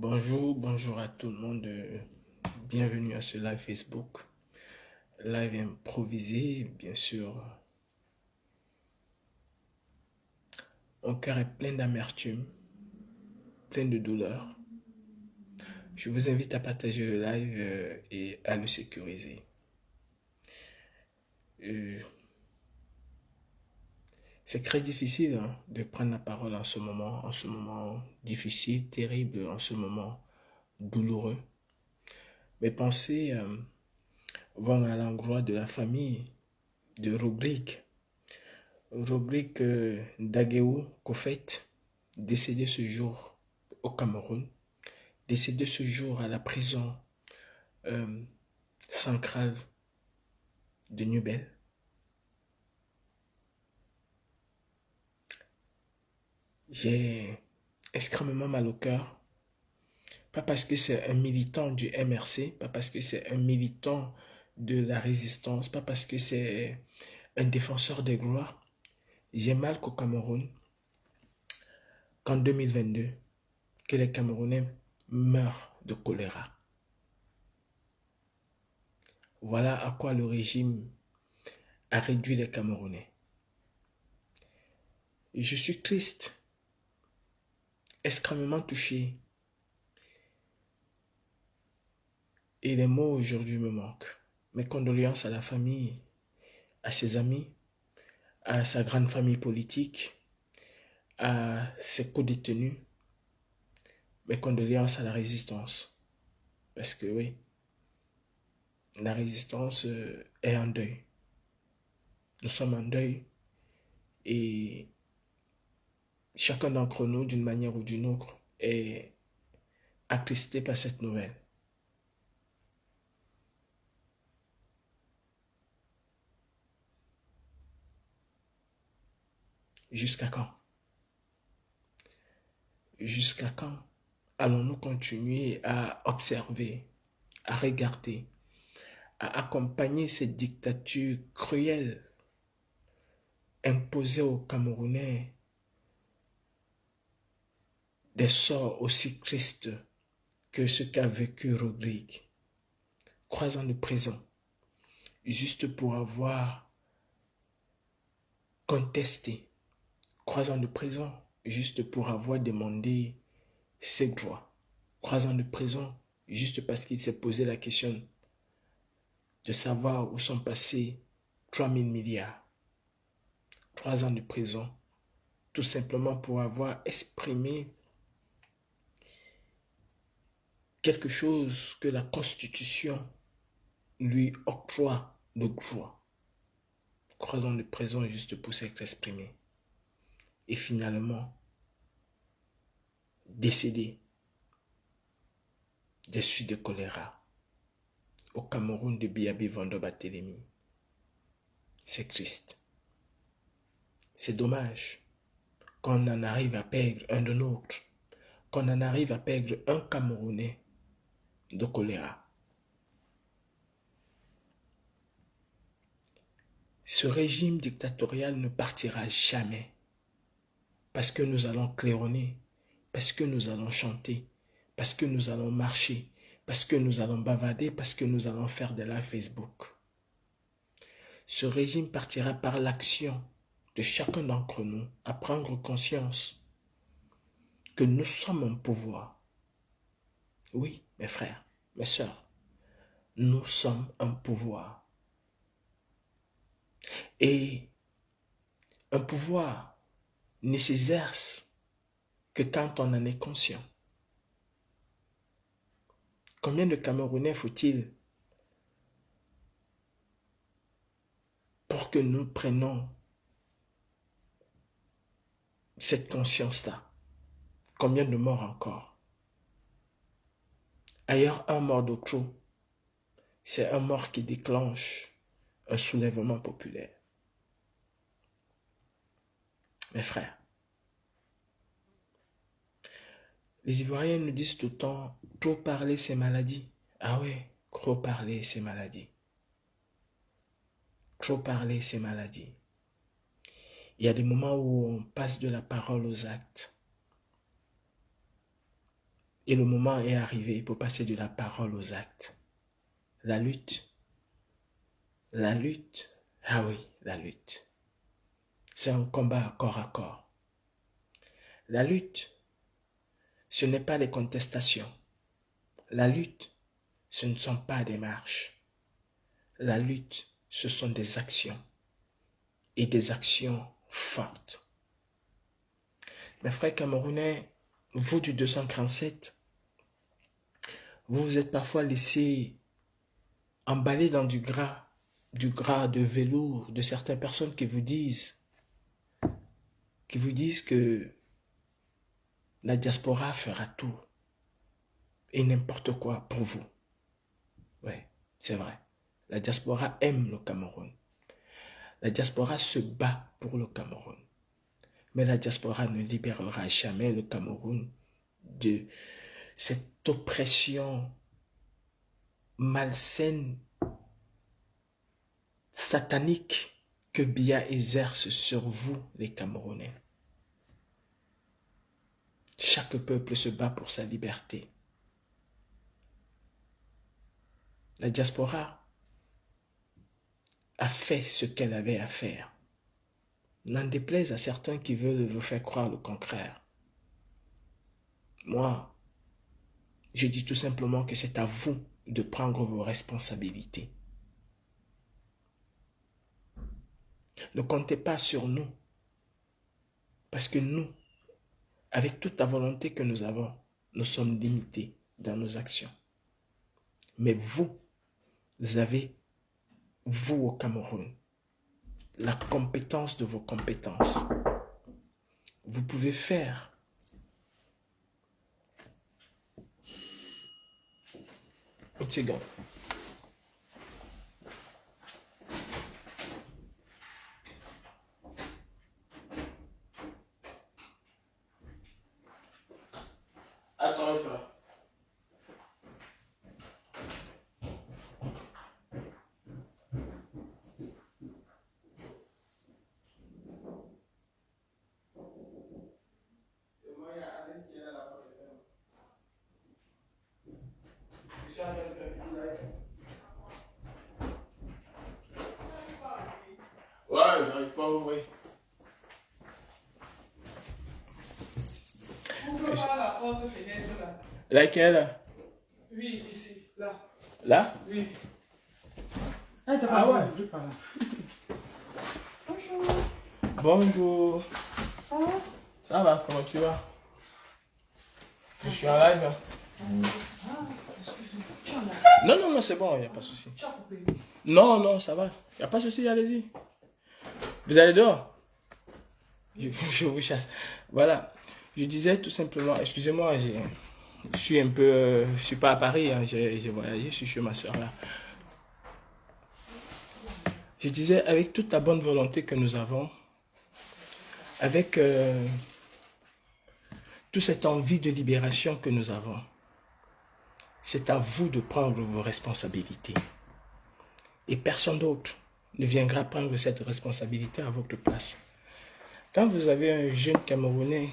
Bonjour à tout le monde. Bienvenue à ce live Facebook. Live improvisé, bien sûr. Mon cœur est plein d'amertume, plein de douleur. Je vous invite à partager le live et à le sécuriser. C'est très difficile de prendre la parole en ce moment difficile, terrible, en ce moment douloureux. Mes pensées vont à l'endroit de la famille de Rubrique Dagueou Kofet, décédé ce jour au Cameroun, décédé ce jour à la prison euh, centrale de Nubel. J'ai extrêmement mal au cœur, pas parce que c'est un militant du MRC, pas parce que c'est un militant de la résistance, pas parce que c'est un défenseur des gloires. J'ai mal qu'au Cameroun, qu'en 2022, que les Camerounais meurent de choléra. Voilà à quoi le régime a réduit les Camerounais. Et je suis triste, extrêmement touché. Et les mots aujourd'hui me manquent. Mes condoléances à la famille, à ses amis, à sa grande famille politique, à ses co-détenus. Mes condoléances à la résistance. Parce que oui, la résistance est en deuil. Nous sommes en deuil et chacun d'entre nous, d'une manière ou d'une autre, est attristé par cette nouvelle. Jusqu'à quand? Jusqu'à quand allons-nous continuer à observer, à regarder, à accompagner cette dictature cruelle imposée aux Camerounais des sorts aussi tristes que ce qu'a vécu Rodrigue? 3 ans de prison, juste pour avoir contesté. 3 ans de prison, juste pour avoir demandé ses droits. 3 ans de prison, juste parce qu'il s'est posé la question de savoir où sont passés 3000 milliards. 3 ans de prison, tout simplement pour avoir exprimé quelque chose que la Constitution lui octroie de droit. 3 ans de prison juste pour s'être exprimé. Et finalement, décédé des suites de choléra au Cameroun de Biabi Vando Barthélemy. C'est triste. C'est dommage qu'on en arrive à perdre un de nôtres, qu'on en arrive à perdre un Camerounais de choléra. Ce régime dictatorial ne partira jamais parce que nous allons claironner, parce que nous allons chanter, parce que nous allons marcher, parce que nous allons bavarder, parce que nous allons faire de la Facebook. Ce régime partira par l'action de chacun d'entre nous à prendre conscience que nous sommes un pouvoir. Oui, mes frères, mes sœurs, nous sommes un pouvoir. Et un pouvoir ne s'exerce que quand on en est conscient. Combien de Camerounais faut-il pour que nous prenions cette conscience-là? Combien de morts encore? Ailleurs, un mort de trop, c'est un mort qui déclenche un soulèvement populaire. Mes frères, les Ivoiriens nous disent tout le temps, trop parler c'est maladie. Ah ouais, trop parler c'est maladie. Trop parler c'est maladie. Il y a des moments où on passe de la parole aux actes. Et le moment est arrivé pour passer de la parole aux actes. La lutte, ah oui, la lutte. C'est un combat à corps. La lutte, ce n'est pas des contestations. La lutte, ce ne sont pas des marches. La lutte, ce sont des actions. Et des actions fortes. Mes frères camerounais, vous du 237, vous vous êtes parfois laissé emballer dans du gras de velours de certaines personnes qui vous disent que la diaspora fera tout et n'importe quoi pour vous. Oui, c'est vrai. La diaspora aime le Cameroun. La diaspora se bat pour le Cameroun. Mais la diaspora ne libérera jamais le Cameroun de cette oppression malsaine, satanique que Biya exerce sur vous, les Camerounais. Chaque peuple se bat pour sa liberté. La diaspora a fait ce qu'elle avait à faire. N'en déplaise à certains qui veulent vous faire croire le contraire. Moi, je dis tout simplement que c'est à vous de prendre vos responsabilités. Ne comptez pas sur nous. Parce que nous, avec toute la volonté que nous avons, nous sommes limités dans nos actions. Mais vous avez, vous au Cameroun, la compétence de vos compétences. Vous pouvez faire. Une seconde. Attends, frère. C'est moi, il y a Alain qui est là pour le faire. Je suis en train de faire un petit live. Ouais, j'arrive pas à ouvrir. Ouvre pas la porte fenêtre là. Laquelle? Oui, ici, là. Là? Oui. Ah ouais. Bonjour. Bonjour. Ça va? Ça va, comment tu vas? Je suis en live. Ah, excuse-moi. Tu en as? Non, c'est bon, il n'y a pas de souci. Tu as coupé? Non, ça va. Il n'y a pas de souci, allez-y. Vous allez dehors? Je vous chasse. Voilà. Je disais tout simplement, excusez-moi, je suis un peu, je suis pas à Paris, hein, j'ai voyagé, je suis chez ma soeur là. Je disais, avec toute la bonne volonté que nous avons, avec toute cette envie de libération que nous avons, c'est à vous de prendre vos responsabilités. Et personne d'autre ne viendra prendre cette responsabilité à votre place. Quand vous avez un jeune Camerounais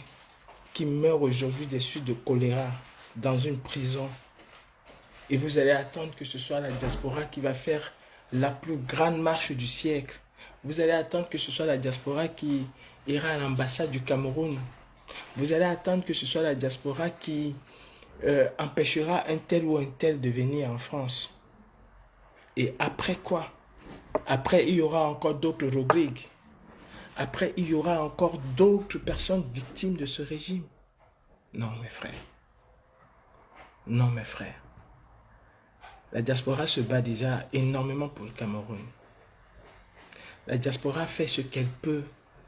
qui meurt aujourd'hui des suites de choléra dans une prison, et vous allez attendre que ce soit la diaspora qui va faire la plus grande marche du siècle, vous allez attendre que ce soit la diaspora qui ira à l'ambassade du Cameroun, vous allez attendre que ce soit la diaspora qui empêchera un tel ou un tel de venir en France. Et après quoi? Après, il y aura encore d'autres Rodrigue. Après, il y aura encore d'autres personnes victimes de ce régime. Non, mes frères. Non, mes frères. La diaspora se bat déjà énormément pour le Cameroun. La diaspora fait ce qu'elle peut,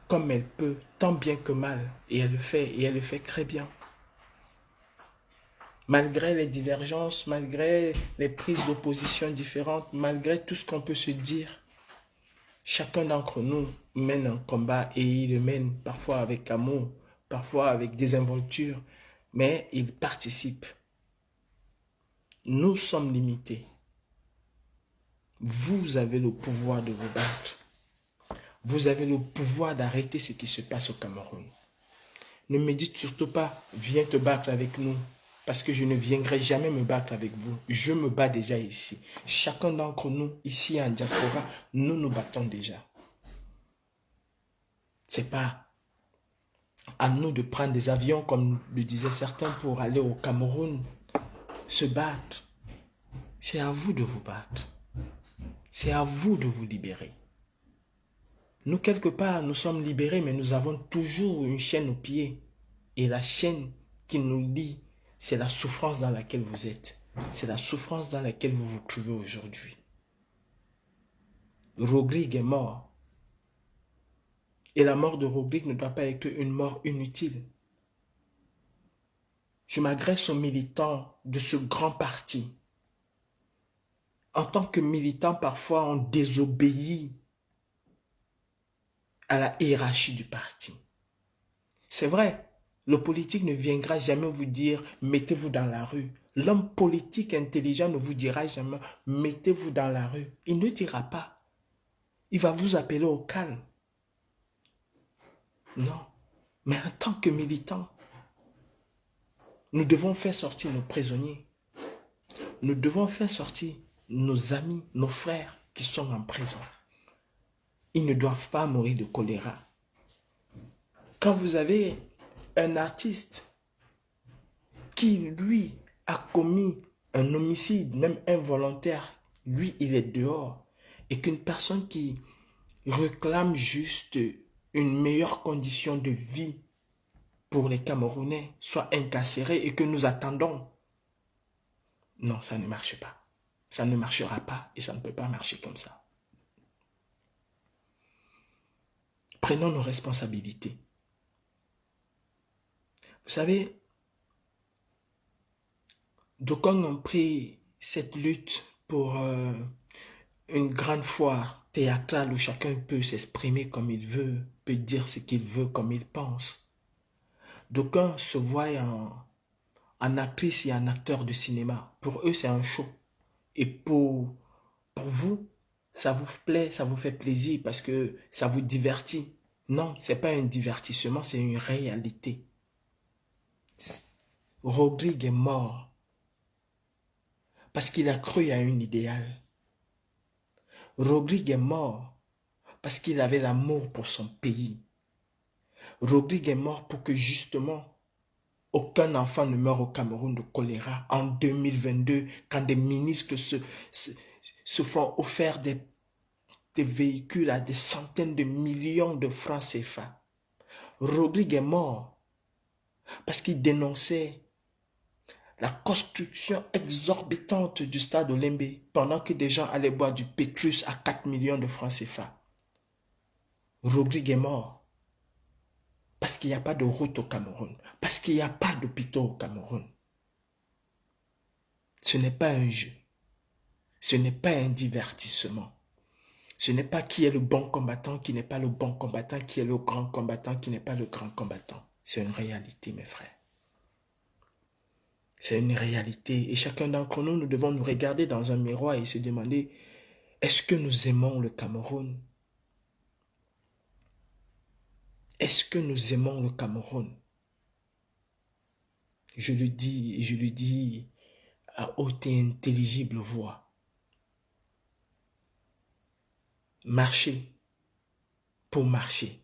comme elle peut, tant bien que mal. Et elle le fait très bien. Malgré les divergences, malgré les prises d'opposition différentes, malgré tout ce qu'on peut se dire, chacun d'entre nous mène un combat et il le mène parfois avec amour, parfois avec désinvolture, mais il participe. Nous sommes limités. Vous avez le pouvoir de vous battre. Vous avez le pouvoir d'arrêter ce qui se passe au Cameroun. Ne me dites surtout pas, viens te battre avec nous. parce que je ne viendrai jamais me battre avec vous. Je me bats déjà ici. Chacun d'entre nous, ici en diaspora, nous nous battons déjà. C'est pas à nous de prendre des avions, comme le disaient certains, pour aller au Cameroun se battre. C'est à vous de vous battre. C'est à vous de vous libérer. Nous, quelque part, nous sommes libérés, mais nous avons toujours une chaîne aux pieds. Et la chaîne qui nous lie, c'est la souffrance dans laquelle vous êtes. C'est la souffrance dans laquelle vous vous trouvez aujourd'hui. Rodrigue est mort. Et la mort de Rodrigue ne doit pas être une mort inutile. Je m'adresse aux militants de ce grand parti. En tant que militant, parfois, on désobéit à la hiérarchie du parti. C'est vrai, le politique ne viendra jamais vous dire « mettez-vous dans la rue ». L'homme politique intelligent ne vous dira jamais « mettez-vous dans la rue ». Il ne dira pas. Il va vous appeler au calme. Non. Mais en tant que militant, nous devons faire sortir nos prisonniers. Nous devons faire sortir nos amis, nos frères qui sont en prison. Ils ne doivent pas mourir de choléra. Quand vous avez un artiste qui, lui, a commis un homicide, même involontaire, lui, il est dehors, et qu'une personne qui réclame juste une meilleure condition de vie pour les Camerounais soit incarcérée et que nous attendons. Non, ça ne marche pas. Ça ne marchera pas et ça ne peut pas marcher comme ça. Prenons nos responsabilités. Vous savez, d'aucuns ont pris cette lutte pour une grande foire théâtrale où chacun peut s'exprimer comme il veut, peut dire ce qu'il veut comme il pense. D'aucuns se voient en actrice et en acteur de cinéma. Pour eux, c'est un show. Et pour vous, ça vous plaît, ça vous fait plaisir parce que ça vous divertit. Non, ce n'est pas un divertissement, c'est une réalité. Rodrigue est mort parce qu'il a cru à un idéal. Rodrigue est mort parce qu'il avait l'amour pour son pays. Rodrigue est mort pour que justement aucun enfant ne meure au Cameroun de choléra en 2022 quand des ministres se font offrir des véhicules à des centaines de millions de francs CFA. Rodrigue est mort parce qu'il dénonçait la construction exorbitante du stade Olembe pendant que des gens allaient boire du Pétrus à 4 millions de francs CFA. Rodrigue est mort parce qu'il n'y a pas de route au Cameroun, parce qu'il n'y a pas d'hôpitaux au Cameroun. Ce n'est pas un jeu, ce n'est pas un divertissement. Ce n'est pas qui est le bon combattant, qui n'est pas le bon combattant, qui est le grand combattant, qui n'est pas le grand combattant. C'est une réalité, mes frères. C'est une réalité. Et chacun d'entre nous, nous devons nous regarder dans un miroir et se demander, est-ce que nous aimons le Cameroun? Est-ce que nous aimons le Cameroun? Je le dis et je le dis à haute et intelligible voix. Marcher pour marcher,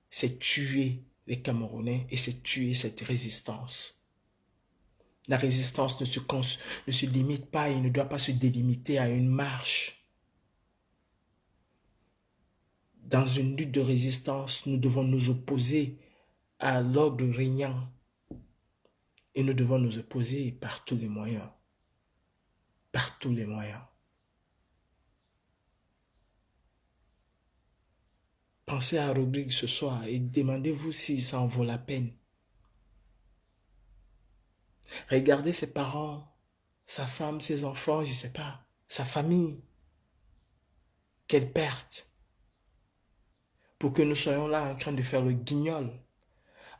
c'est tuer les Camerounais et c'est tuer cette résistance. La résistance ne se limite pas et ne doit pas se délimiter à une marche. Dans une lutte de résistance, nous devons nous opposer à l'ordre régnant et nous devons nous opposer par tous les moyens. Par tous les moyens. Pensez à Rodrigue ce soir et demandez-vous si ça en vaut la peine. Regardez ses parents, sa femme, ses enfants, je ne sais pas, sa famille. Quelle perte. Pour que nous soyons là en train de faire le guignol,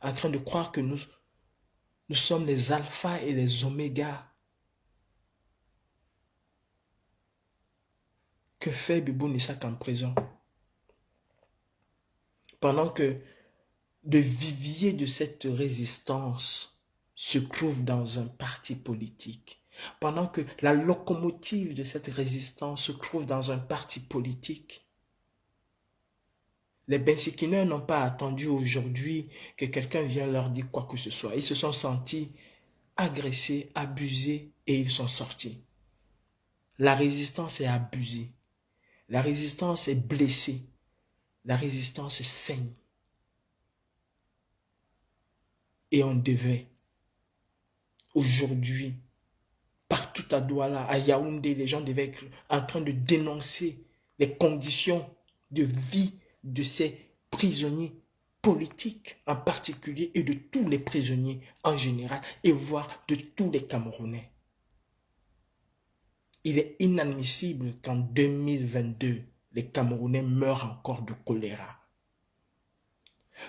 en train de croire que nous sommes les alphas et les omégas. Que fait Bibou Nissak en prison? Pendant que de vivier de cette résistance se trouve dans un parti politique, pendant que la locomotive de cette résistance se trouve dans un parti politique. Les Bensikineurs n'ont pas attendu aujourd'hui que quelqu'un vienne leur dire quoi que ce soit. Ils se sont sentis agressés, abusés et ils sont sortis. La résistance est abusée. La résistance est blessée. La résistance saigne. Et on devait, aujourd'hui, partout à Douala, à Yaoundé, les gens devaient être en train de dénoncer les conditions de vie de ces prisonniers politiques en particulier et de tous les prisonniers en général et voire de tous les Camerounais. Il est inadmissible qu'en 2022, les Camerounais meurent encore de choléra.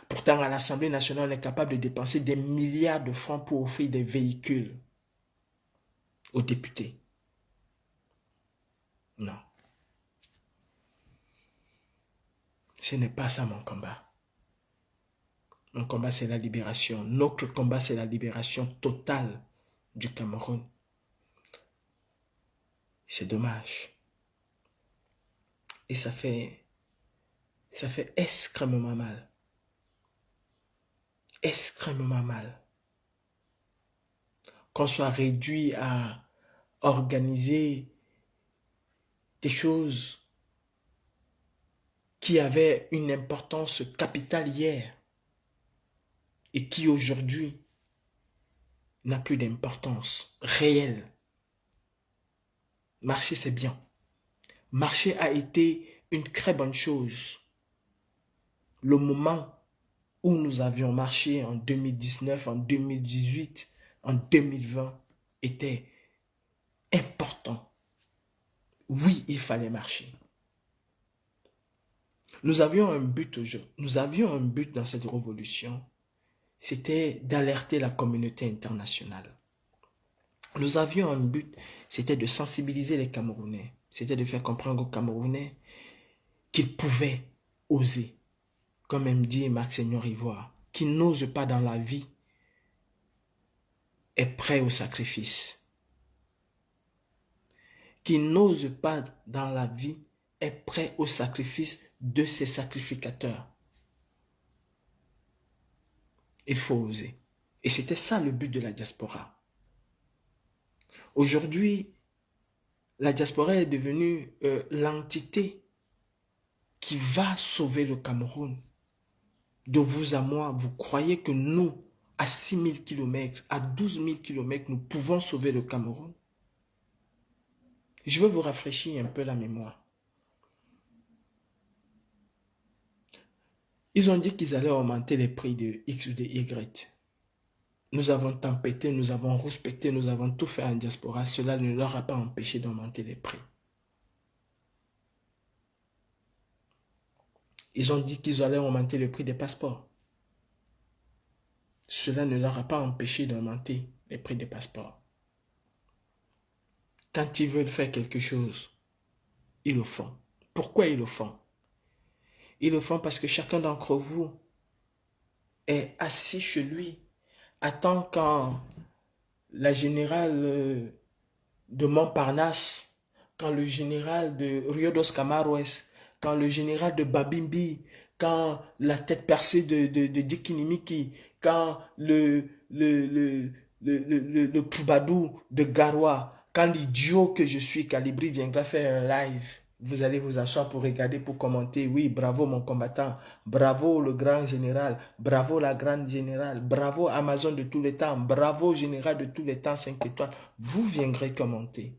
Pourtant, à l'Assemblée nationale, on est capable de dépenser des milliards de francs pour offrir des véhicules aux députés. Non. Ce n'est pas ça mon combat. Mon combat, c'est la libération. Notre combat, c'est la libération totale du Cameroun. C'est dommage. Et ça fait extrêmement mal. Extrêmement mal. Qu'on soit réduit à organiser des choses qui avaient une importance capitale hier et qui aujourd'hui n'a plus d'importance réelle. Marcher, c'est bien. Marcher a été une très bonne chose. Le moment où nous avions marché en 2019, en 2018, en 2020 était important. Oui, il fallait marcher. Nous avions un but dans cette révolution, c'était d'alerter la communauté internationale. Nous avions un but, c'était de sensibiliser les Camerounais, c'était de faire comprendre aux Camerounais qu'ils pouvaient oser, comme aime dit Marc Seigneur Ivoire, qui n'ose pas dans la vie est prêt au sacrifice. Qui n'ose pas dans la vie est prêt au sacrifice de ses sacrificateurs. Il faut oser. Et c'était ça le but de la diaspora. Aujourd'hui, la diaspora est devenue l'entité qui va sauver le Cameroun. De vous à moi, vous croyez que nous, à 6 000 km, à 12 000 km, nous pouvons sauver le Cameroun? Je veux vous rafraîchir un peu la mémoire. Ils ont dit qu'ils allaient augmenter les prix de X ou de Y. Nous avons tempêté, nous avons respecté, nous avons tout fait en diaspora. Cela ne leur a pas empêché d'augmenter les prix. Ils ont dit qu'ils allaient augmenter le prix des passeports. Cela ne leur a pas empêché d'augmenter les prix des passeports. Quand ils veulent faire quelque chose, ils le font. Pourquoi ils le font? Ils le font parce que chacun d'entre vous est assis chez lui, attend quand la générale de Montparnasse, quand le général de Rio dos Camaroes, quand le général de Babimbi, quand la tête percée de Dikinimiki, quand le Poubadou de Garoua, quand l'idiot que je suis, Calibri, viendra faire un live, vous allez vous asseoir pour regarder, pour commenter. Oui, bravo mon combattant, bravo le grand général, bravo la grande générale, bravo Amazon de tous les temps, bravo général de tous les temps, 5 étoiles. Vous viendrez commenter.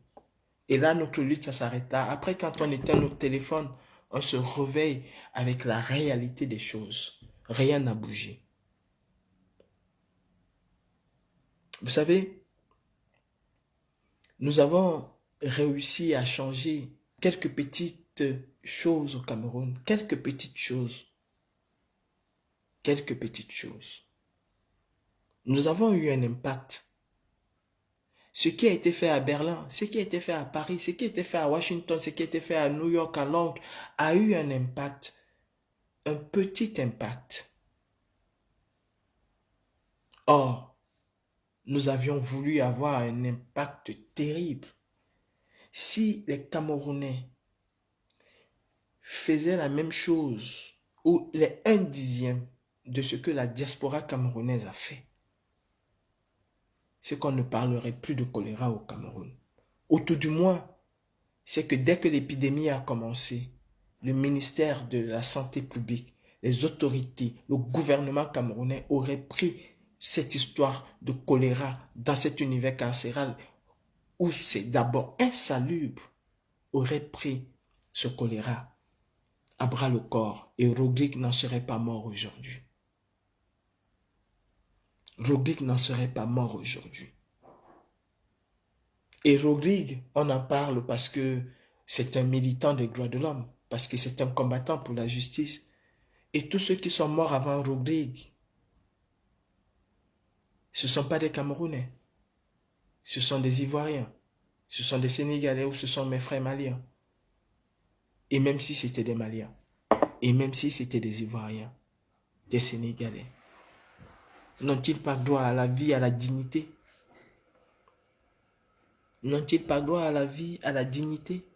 Et là, notre lutte, ça s'arrête là. Après, quand on éteint notre téléphone, on se réveille avec la réalité des choses. Rien n'a bougé. Vous savez, nous avons réussi à changer quelques petites choses au Cameroun. Quelques petites choses. Quelques petites choses. Nous avons eu un impact. Ce qui a été fait à Berlin, ce qui a été fait à Paris, ce qui a été fait à Washington, ce qui a été fait à New York, à Londres, a eu un impact. Un petit impact. Or, nous avions voulu avoir un impact terrible. Si les Camerounais faisaient la même chose, ou les 1/10 de ce que la diaspora camerounaise a fait, c'est qu'on ne parlerait plus de choléra au Cameroun. Ou tout du moins, c'est que dès que l'épidémie a commencé, le ministère de la Santé publique, les autorités, le gouvernement camerounais auraient pris cette histoire de choléra dans cet univers carcéral où c'est d'abord insalubre, aurait pris ce choléra à bras le corps et Rodrigue n'en serait pas mort aujourd'hui. Rodrigue n'en serait pas mort aujourd'hui. Et Rodrigue, on en parle parce que c'est un militant des droits de l'homme, parce que c'est un combattant pour la justice. Et tous ceux qui sont morts avant Rodrigue, ce ne sont pas des Camerounais, ce sont des Ivoiriens, ce sont des Sénégalais ou ce sont mes frères maliens. Et même si c'était des Maliens, et même si c'était des Ivoiriens, des Sénégalais, n'ont-ils pas droit à la vie, à la dignité? N'ont-ils pas droit à la vie, à la dignité?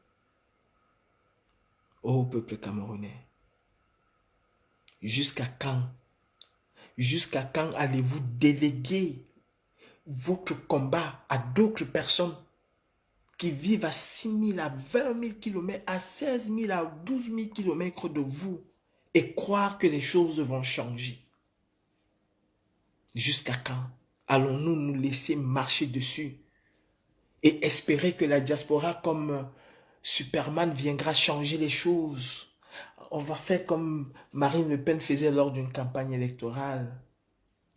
Ô peuple camerounais, jusqu'à quand? Jusqu'à quand allez-vous déléguer votre combat à d'autres personnes qui vivent à 6 000, à 20 000 km, à 16 000, à 12 000 km de vous et croire que les choses vont changer? Jusqu'à quand allons-nous nous laisser marcher dessus et espérer que la diaspora comme Superman viendra changer les choses? On va faire comme Marine Le Pen faisait lors d'une campagne électorale.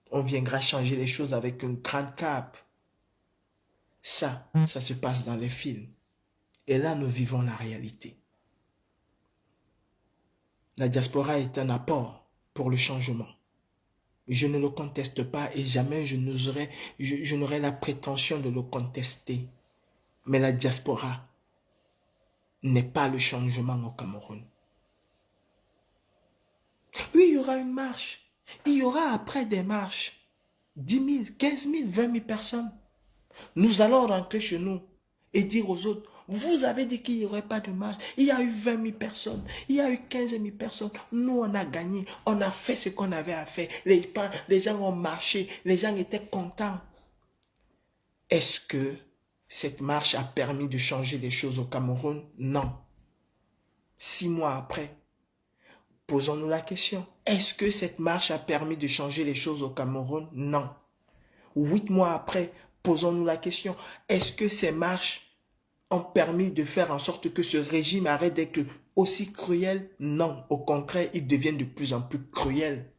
On viendra changer les choses avec une grande cape. Ça se passe dans les films. Et là, nous vivons la réalité. La diaspora est un apport pour le changement. Je ne le conteste pas et jamais je n'aurai la prétention de le contester. Mais la diaspora n'est pas le changement au Cameroun. Oui, il y aura une marche. Il y aura après des marches. 10 000, 15 000, 20 000 personnes. Nous allons rentrer chez nous et dire aux autres, vous avez dit qu'il n'y aurait pas de marche. Il y a eu 20 000 personnes. Il y a eu 15 000 personnes. Nous, on a gagné. On a fait ce qu'on avait à faire. Les gens ont marché. Les gens étaient contents. Est-ce que cette marche a permis de changer les choses au Cameroun? Non. 6 mois après, posons-nous la question. Est-ce que cette marche a permis de changer les choses au Cameroun? Non. 8 mois après, posons-nous la question. Est-ce que ces marches ont permis de faire en sorte que ce régime arrête d'être aussi cruel? Non. Au contraire, il devient de plus en plus cruel.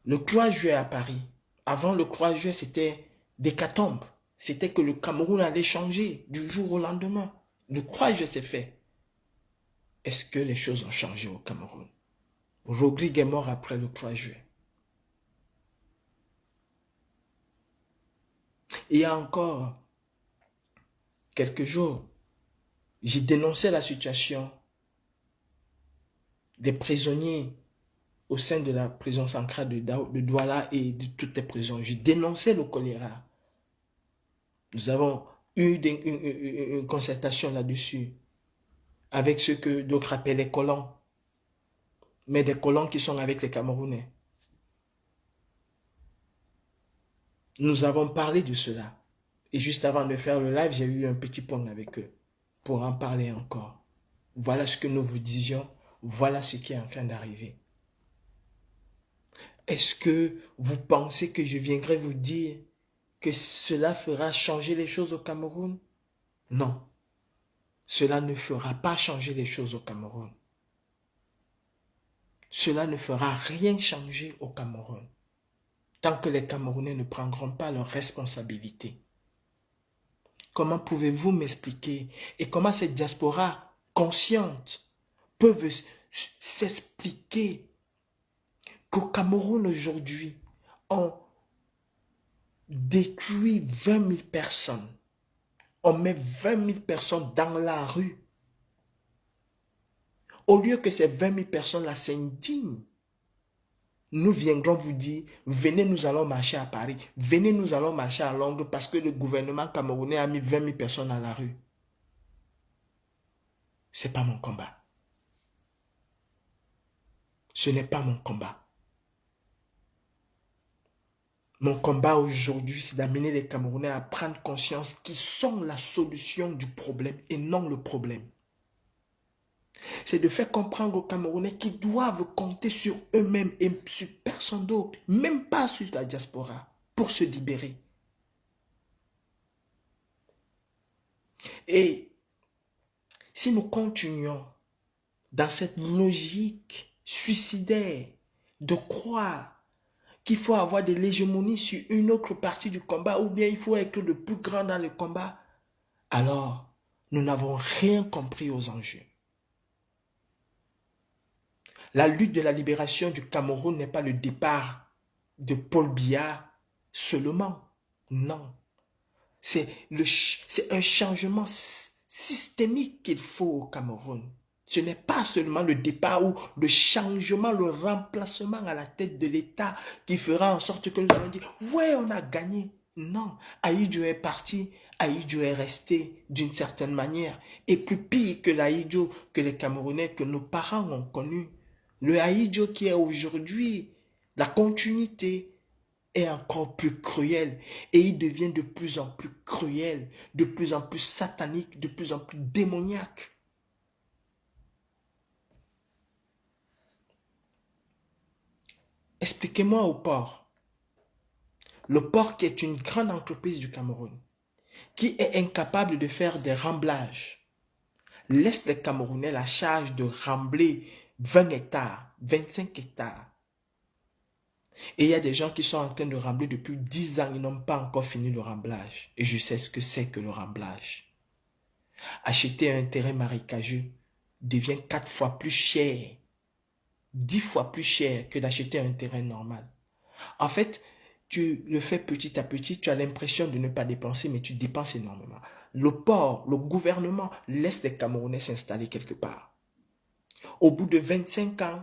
Le 3 juillet à Paris, avant le 3 juillet, c'était d'hécatombe. C'était que le Cameroun allait changer du jour au lendemain. Le 3 juillet s'est fait. Est-ce que les choses ont changé au Cameroun? Rodrigue est mort après le 3 juillet. Il y a encore quelques jours, j'ai dénoncé la situation des prisonniers au sein de la prison centrale de Douala et de toutes les prisons. J'ai dénoncé le choléra. Nous avons eu une concertation là-dessus avec ceux que d'autres appellent les colons, mais des colons qui sont avec les Camerounais. Nous avons parlé de cela. Et juste avant de faire le live, j'ai eu un petit point avec eux pour en parler encore. Voilà ce que nous vous disions. Voilà ce qui est en train d'arriver. Est-ce que vous pensez que je viendrai vous dire que cela fera changer les choses au Cameroun? Non. Cela ne fera pas changer les choses au Cameroun. Cela ne fera rien changer au Cameroun tant que les Camerounais ne prendront pas leurs responsabilités. Comment pouvez-vous m'expliquer et comment cette diaspora consciente peut s'expliquer qu'au Cameroun aujourd'hui, on détruit 20 000 personnes. On met 20 000 personnes dans la rue. Au lieu que ces 20 000 personnes-là s'indignent nous viendrons vous dire, venez, nous allons marcher à Paris, venez, nous allons marcher à Londres parce que le gouvernement camerounais a mis 20 000 personnes à la rue. Ce n'est pas mon combat. Ce n'est pas mon combat. Mon combat aujourd'hui, c'est d'amener les Camerounais à prendre conscience qu'ils sont la solution du problème et non le problème. C'est de faire comprendre aux Camerounais qu'ils doivent compter sur eux-mêmes et sur personne d'autre, même pas sur la diaspora, pour se libérer. Et si nous continuons dans cette logique suicidaire de croire qu'il faut avoir de l'hégémonie sur une autre partie du combat ou bien il faut être le plus grand dans le combat, alors nous n'avons rien compris aux enjeux. La lutte de la libération du Cameroun n'est pas le départ de Paul Biya seulement. Non. C'est un changement systémique qu'il faut au Cameroun. Ce n'est pas seulement le départ ou le changement, le remplacement à la tête de l'État qui fera en sorte que nous allons dire « Ouais, on a gagné ». Non, Ahidjo est parti, Ahidjo est resté d'une certaine manière. Et plus pire que l'Ahidjo que les Camerounais, que nos parents ont connu. Le Ahidjo qui est aujourd'hui, la continuité est encore plus cruel et il devient de plus en plus cruel, de plus en plus satanique, de plus en plus démoniaque. Expliquez-moi au port. Le port qui est une grande entreprise du Cameroun, qui est incapable de faire des remblages, laisse les Camerounais la charge de rembler 20 hectares, 25 hectares. Et il y a des gens qui sont en train de rembler depuis 10 ans, ils n'ont pas encore fini le remblage. Et je sais ce que c'est que le remblage. Acheter un terrain marécageux devient 4 fois plus cher, 10 fois plus cher que d'acheter un terrain normal. En fait, tu le fais petit à petit, tu as l'impression de ne pas dépenser, mais tu dépenses énormément. Le port, le gouvernement laisse les Camerounais s'installer quelque part. Au bout de 25 ans,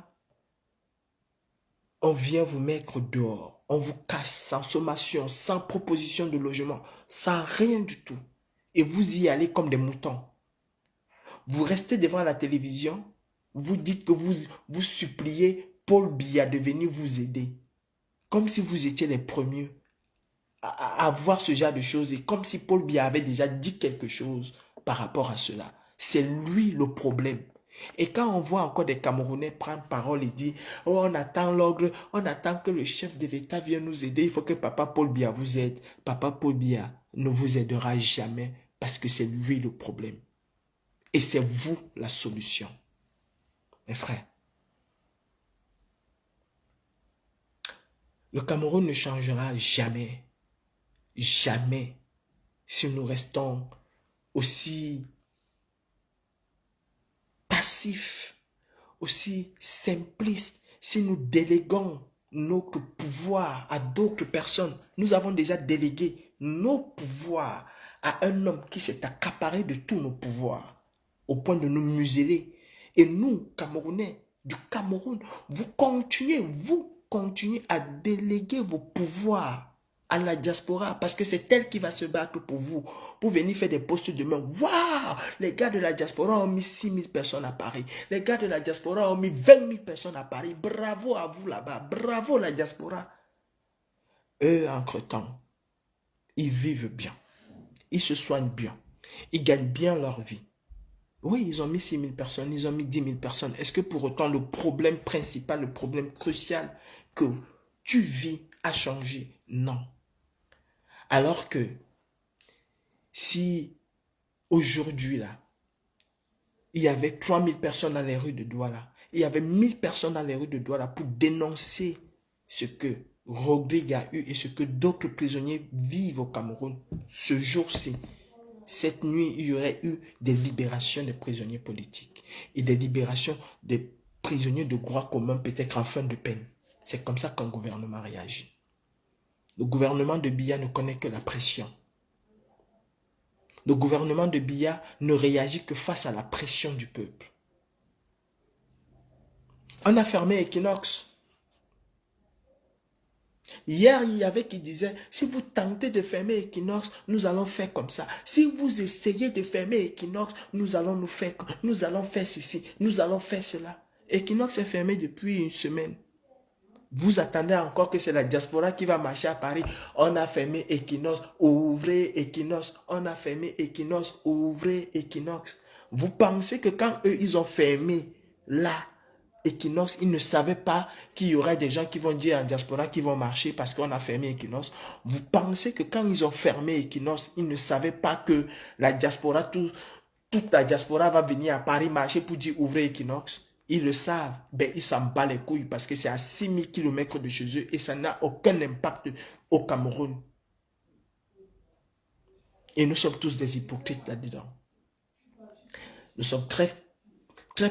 on vient vous mettre dehors, on vous casse sans sommation, sans proposition de logement, sans rien du tout. Et vous y allez comme des moutons. Vous restez devant la télévision, vous dites que vous suppliez Paul Biya de venir vous aider. Comme si vous étiez les premiers à voir ce genre de choses et comme si Paul Biya avait déjà dit quelque chose par rapport à cela. C'est lui le problème. Et quand on voit encore des Camerounais prendre parole et dire « Oh, on attend l'ordre, on attend que le chef de l'État vienne nous aider, il faut que Papa Paul Biya vous aide. » Papa Paul Biya ne vous aidera jamais parce que c'est lui le problème. Et c'est vous la solution. Mes frères, le Cameroun ne changera jamais, jamais, si nous restons aussi passifs, aussi simplistes, si nous déléguons notre pouvoir à d'autres personnes. Nous avons déjà délégué nos pouvoirs à un homme qui s'est accaparé de tous nos pouvoirs, au point de nous museler. Et nous, Camerounais, du Cameroun, vous continuez à déléguer vos pouvoirs à la diaspora parce que c'est elle qui va se battre pour vous, pour venir faire des postes demain. Waouh! Les gars de la diaspora ont mis 6 000 personnes à Paris. Les gars de la diaspora ont mis 20 000 personnes à Paris. Bravo à vous là-bas. Bravo la diaspora. Eux, entre-temps, ils vivent bien. Ils se soignent bien. Ils gagnent bien leur vie. Oui, ils ont mis 6 000 personnes, ils ont mis 10 000 personnes. Est-ce que pour autant le problème principal, le problème crucial que tu vis a changé? Non. Alors que si aujourd'hui là, il y avait 3 000 personnes dans les rues de Douala, il y avait 1 000 personnes dans les rues de Douala pour dénoncer ce que Rodrigue a eu et ce que d'autres prisonniers vivent au Cameroun ce jour-ci. Cette nuit, il y aurait eu des libérations des prisonniers politiques et des libérations des prisonniers de droit commun, peut-être en fin de peine. C'est comme ça qu'un gouvernement réagit. Le gouvernement de Biya ne connaît que la pression. Le gouvernement de Biya ne réagit que face à la pression du peuple. On a fermé Equinox. Hier, il y avait qui disait, si vous tentez de fermer Equinox, nous allons faire comme ça. Si vous essayez de fermer Equinox, nous allons faire ceci, nous allons faire cela. Equinox est fermé depuis une semaine. Vous attendez encore que c'est la diaspora qui va marcher à Paris. On a fermé Equinox, ouvrez Equinox. On a fermé Equinox, ouvrez Equinox. Vous pensez que quand eux, ils ont fermé là, Equinox, ils ne savaient pas qu'il y aurait des gens qui vont dire en diaspora qui vont marcher parce qu'on a fermé Equinox. Vous pensez que quand ils ont fermé Equinox, ils ne savaient pas que la diaspora, toute la diaspora va venir à Paris marcher pour dire ouvrez Equinox? Ils le savent, ben ils s'en battent les couilles parce que c'est à 6000 km de chez eux et ça n'a aucun impact au Cameroun. Et nous sommes tous des hypocrites là-dedans. Nous sommes très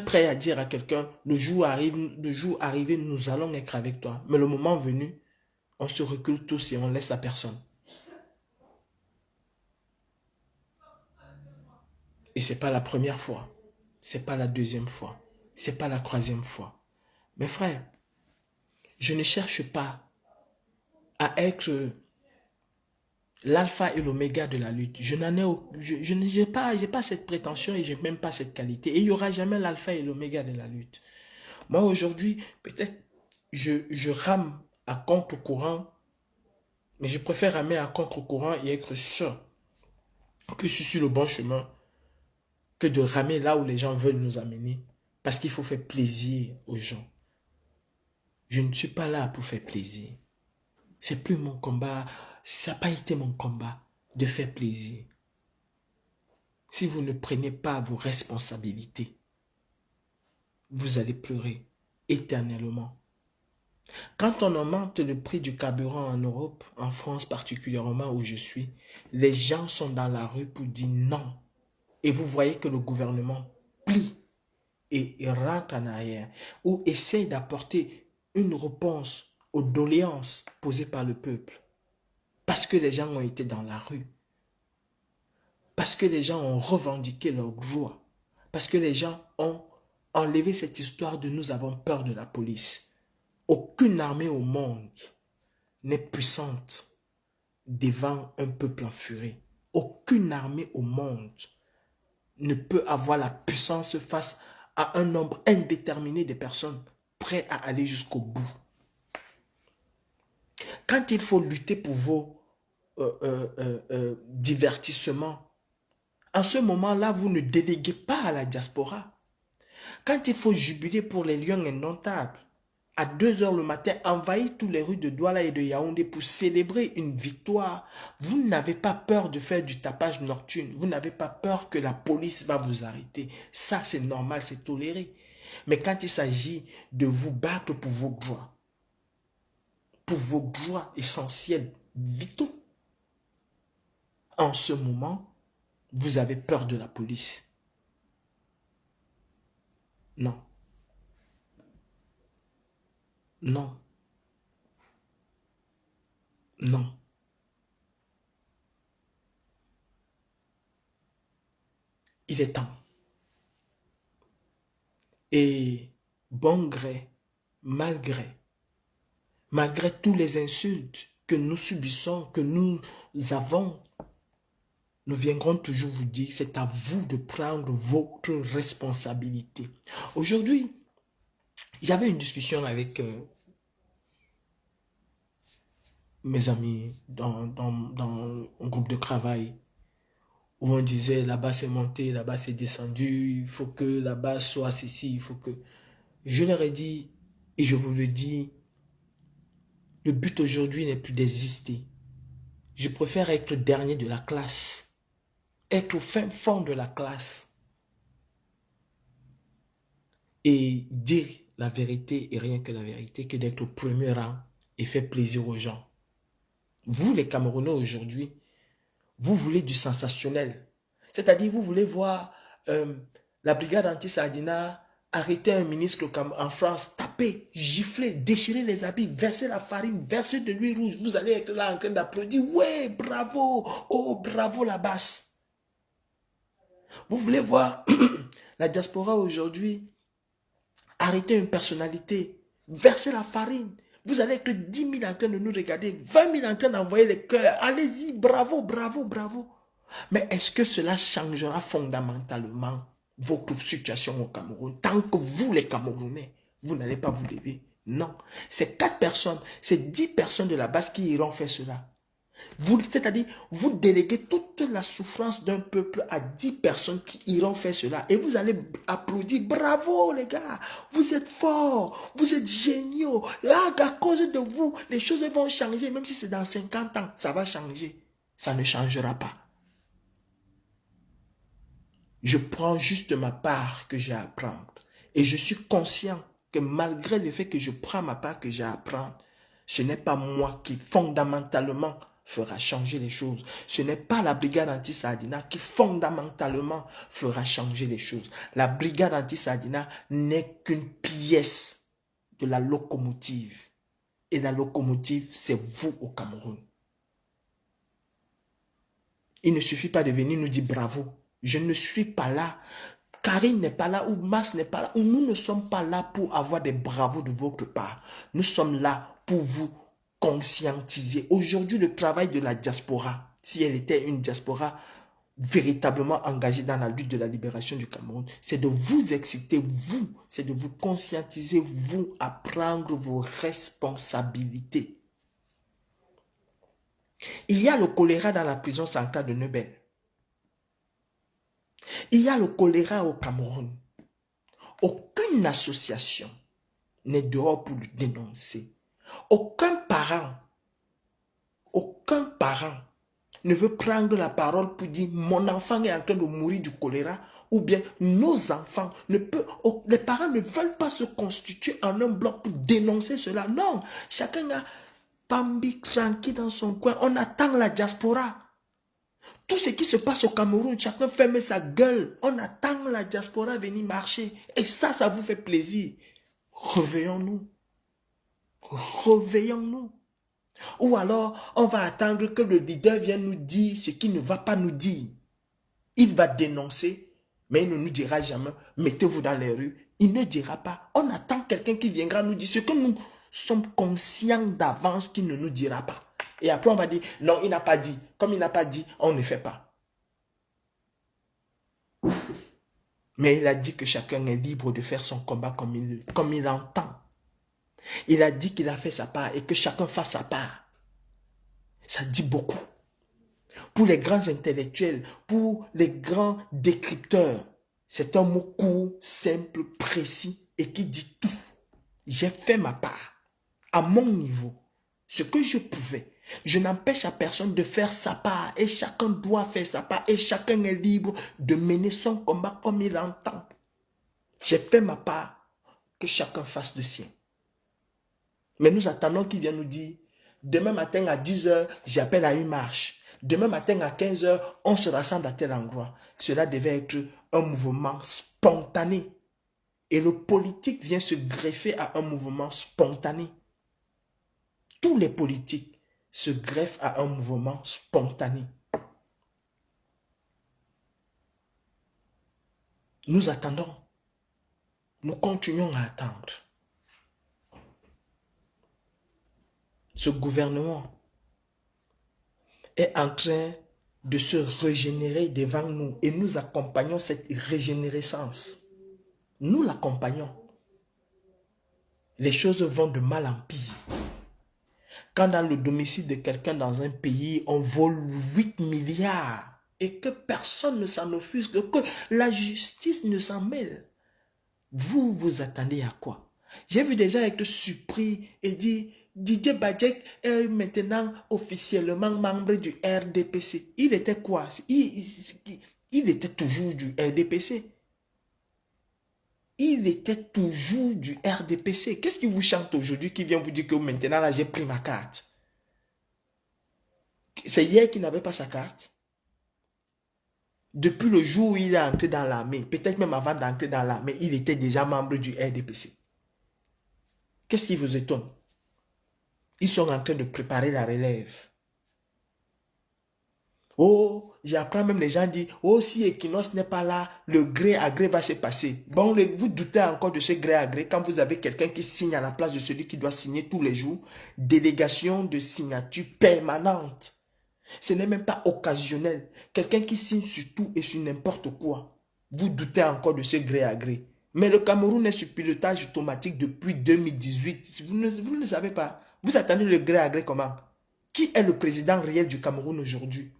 prêts à dire à quelqu'un, le jour arrivé, nous allons être avec toi. Mais le moment venu, on se recule tous et on laisse la personne. Et ce n'est pas la première fois. Ce n'est pas la deuxième fois. Ce n'est pas la troisième fois. Mes frères, je ne cherche pas à être l'alpha et l'oméga de la lutte. Je n'ai pas cette prétention et je n'ai même pas cette qualité. Et il n'y aura jamais l'alpha et l'oméga de la lutte. Moi aujourd'hui, peut-être je rame à contre-courant, mais je préfère ramer à contre-courant et être sûr que je suis sur le bon chemin que de ramer là où les gens veulent nous amener. Parce qu'il faut faire plaisir aux gens. Je ne suis pas là pour faire plaisir. C'est plus mon combat. Ça n'a pas été mon combat de faire plaisir. Si vous ne prenez pas vos responsabilités, vous allez pleurer éternellement. Quand on augmente le prix du carburant en Europe, en France particulièrement où je suis, les gens sont dans la rue pour dire non. Et vous voyez que le gouvernement plie et rentre en arrière ou essaie d'apporter une réponse aux doléances posées par le peuple. Parce que les gens ont été dans la rue. Parce que les gens ont revendiqué leur joie. Parce que les gens ont enlevé cette histoire de nous avons peur de la police. Aucune armée au monde n'est puissante devant un peuple en furie. Aucune armée au monde ne peut avoir la puissance face à un nombre indéterminé de personnes prêtes à aller jusqu'au bout. Quand il faut lutter pour vos divertissements, en ce moment-là, vous ne déléguez pas à la diaspora. Quand il faut jubiler pour les lions indomptables, à 2 h le matin, envahir toutes les rues de Douala et de Yaoundé pour célébrer une victoire, vous n'avez pas peur de faire du tapage nocturne. Vous n'avez pas peur que la police va vous arrêter. Ça, c'est normal, c'est toléré. Mais quand il s'agit de vous battre pour vos droits essentiels, vitaux, en ce moment, vous avez peur de la police. Non. Non. Non. Il est temps. Et bon gré, malgré tous les insultes que nous subissons, que nous avons, nous viendrons toujours vous dire, c'est à vous de prendre votre responsabilité. Aujourd'hui, j'avais une discussion avec mes amis dans un groupe de travail où on disait là-bas c'est monté, là-bas c'est descendu, il faut que là-bas soit ceci, il faut que... Je leur ai dit, et je vous le dis, le but aujourd'hui n'est plus d'exister. Je préfère être le dernier de la classe, être au fin fond de la classe et dire la vérité et rien que la vérité que d'être au premier rang et faire plaisir aux gens. Vous les Camerounais aujourd'hui, vous voulez du sensationnel. C'est-à-dire, vous voulez voir la brigade anti-Sardina arrêter un ministre en France, taper, gifler, déchirer les habits, verser la farine, verser de l'huile rouge. Vous allez être là en train d'applaudir. Ouais, bravo, oh, bravo la basse. Vous voulez voir la diaspora aujourd'hui arrêter une personnalité, verser la farine, Vous allez être 10 000 en train de nous regarder, 20 000 en train d'envoyer les cœurs. Allez-y, bravo, bravo, bravo. Mais est-ce que cela changera fondamentalement votre situation au Cameroun? Tant que vous, les Camerounais, vous n'allez pas vous lever. Non. C'est 4 personnes, c'est 10 personnes de la base qui iront faire cela. C'est-à-dire, vous déléguez toute la souffrance d'un peuple à 10 personnes qui iront faire cela. Et vous allez applaudir. Bravo les gars, vous êtes forts, vous êtes géniaux. Là, à cause de vous, les choses vont changer. Même si c'est dans 50 ans, ça va changer. Ça ne changera pas. Je prends juste ma part que j'ai à prendre. Et je suis conscient que malgré le fait que je prends ma part que j'ai à prendre, ce n'est pas moi qui fondamentalement fera changer les choses. Ce n'est pas la brigade anti-Sardina qui fondamentalement fera changer les choses. La brigade anti-Sardina n'est qu'une pièce de la locomotive. Et la locomotive, c'est vous au Cameroun. Il ne suffit pas de venir nous dire bravo. Je ne suis pas là. Karine n'est pas là ou Mas n'est pas là. Ou nous ne sommes pas là pour avoir des bravos de votre part. Nous sommes là pour vous conscientiser. Aujourd'hui, le travail de la diaspora, si elle était une diaspora véritablement engagée dans la lutte de la libération du Cameroun, c'est de vous exciter, vous, c'est de vous conscientiser, vous, à prendre vos responsabilités. Il y a le choléra dans la prison centrale de Nebel. Il y a le choléra au Cameroun. Aucune association n'est dehors pour le dénoncer. Aucun parent ne veut prendre la parole pour dire mon enfant est en train de mourir du choléra ou bien nos enfants ne peuvent, les parents ne veulent pas se constituer en un bloc pour dénoncer cela. Non, chacun a Pambi tranquille dans son coin. On attend la diaspora. Tout ce qui se passe au Cameroun, chacun ferme sa gueule. On attend la diaspora venir marcher. Et ça vous fait plaisir. Réveillons-nous. Réveillons-nous. Ou alors, on va attendre que le leader vienne nous dire ce qu'il ne va pas nous dire. Il va dénoncer, mais il ne nous dira jamais, mettez-vous dans les rues. Il ne dira pas. On attend quelqu'un qui viendra nous dire ce que nous sommes conscients d'avance qu'il ne nous dira pas. Et après, on va dire, non, il n'a pas dit. Comme il n'a pas dit, on ne fait pas. Mais il a dit que chacun est libre de faire son combat comme il entend. Il a dit qu'il a fait sa part et que chacun fasse sa part. Ça dit beaucoup. Pour les grands intellectuels, pour les grands décrypteurs, c'est un mot court, simple, précis et qui dit tout. J'ai fait ma part à mon niveau, ce que je pouvais. Je n'empêche à personne de faire sa part et chacun doit faire sa part et chacun est libre de mener son combat comme il entend. J'ai fait ma part, que chacun fasse le sien. Mais nous attendons qu'il vienne nous dire, demain matin à 10 h, j'appelle à une marche. Demain matin à 15 h, on se rassemble à tel endroit. Cela devait être un mouvement spontané. Et le politique vient se greffer à un mouvement spontané. Tous les politiques se greffent à un mouvement spontané. Nous attendons. Nous continuons à attendre. Ce gouvernement est en train de se régénérer devant nous et nous accompagnons cette régénérescence. Nous l'accompagnons. Les choses vont de mal en pire. Quand dans le domicile de quelqu'un dans un pays, on vole 8 milliards et que personne ne s'en offusque, que la justice ne s'en mêle, vous vous attendez à quoi? J'ai vu des gens être surpris et dire Didier Badjek est maintenant officiellement membre du RDPC. Il était quoi? Il était toujours du RDPC. Il était toujours du RDPC. Qu'est-ce qui vous chante aujourd'hui qui vient vous dire que maintenant là j'ai pris ma carte? C'est hier qu'il n'avait pas sa carte. Depuis le jour où il est entré dans l'armée, peut-être même avant d'entrer dans l'armée, il était déjà membre du RDPC. Qu'est-ce qui vous étonne? Ils sont en train de préparer la relève. Oh, j'apprends même les gens disent, oh, si Equinox n'est pas là, le gré à gré va se passer. Bon, vous doutez encore de ce gré à gré quand vous avez quelqu'un qui signe à la place de celui qui doit signer tous les jours. Délégation de signature permanente. Ce n'est même pas occasionnel. Quelqu'un qui signe sur tout et sur n'importe quoi. Vous doutez encore de ce gré à gré. Mais le Cameroun est sur pilotage automatique depuis 2018. Vous ne le savez pas. Vous attendez le gré à gré comment? Qui est le président réel du Cameroun aujourd'hui?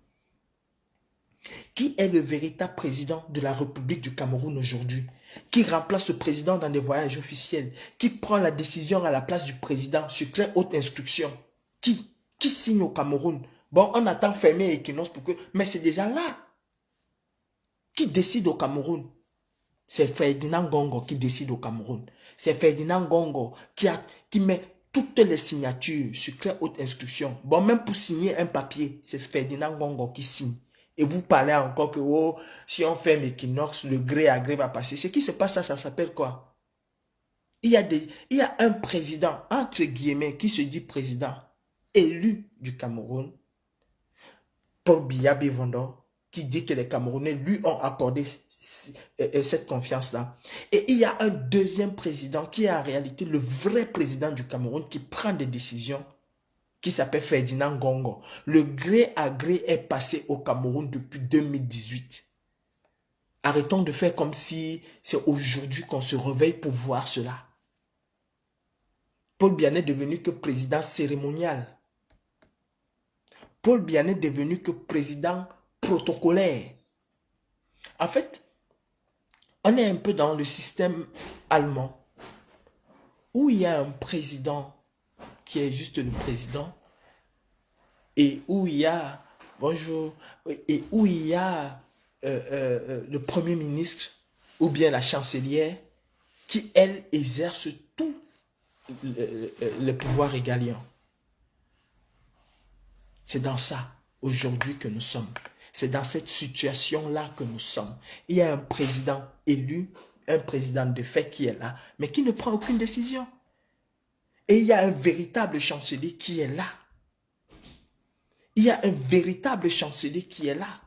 Qui est le véritable président de la République du Cameroun aujourd'hui? Qui remplace le président dans des voyages officiels? Qui prend la décision à la place du président sur très haute instruction? Qui signe au Cameroun? Bon, on attend fermer Equinox pour que... Mais c'est déjà là. Qui décide au Cameroun? C'est Ferdinand Gongo qui décide au Cameroun. C'est Ferdinand Gongo qui met toutes les signatures sur très haute instruction. Bon, même pour signer un papier, c'est Ferdinand Gongo qui signe. Et vous parlez encore que oh, si on fait Equinox, le gré à gré va passer. Ce qui se passe, ça s'appelle quoi? Il y a un président, entre guillemets, qui se dit président, élu du Cameroun, Paul Biya Bévondo, qui dit que les Camerounais lui ont accordé cette confiance-là. Et il y a un deuxième président qui est en réalité le vrai président du Cameroun qui prend des décisions, qui s'appelle Ferdinand Gongo. Le gré à gré est passé au Cameroun depuis 2018. Arrêtons de faire comme si c'est aujourd'hui qu'on se réveille pour voir cela. Paul Biya n'est devenu que président cérémonial. Paul Biya n'est devenu que président protocolaire. En fait, on est un peu dans le système allemand où il y a un président qui est juste le président et où il y a, bonjour, et où il y a le premier ministre ou bien la chancelière qui, elle, exerce tout le pouvoir régalien. C'est dans ça, aujourd'hui, que nous sommes. C'est dans cette situation-là que nous sommes. Il y a un président élu, un président de fait qui est là, mais qui ne prend aucune décision. Et il y a un véritable chancelier qui est là. Il y a un véritable chancelier qui est là,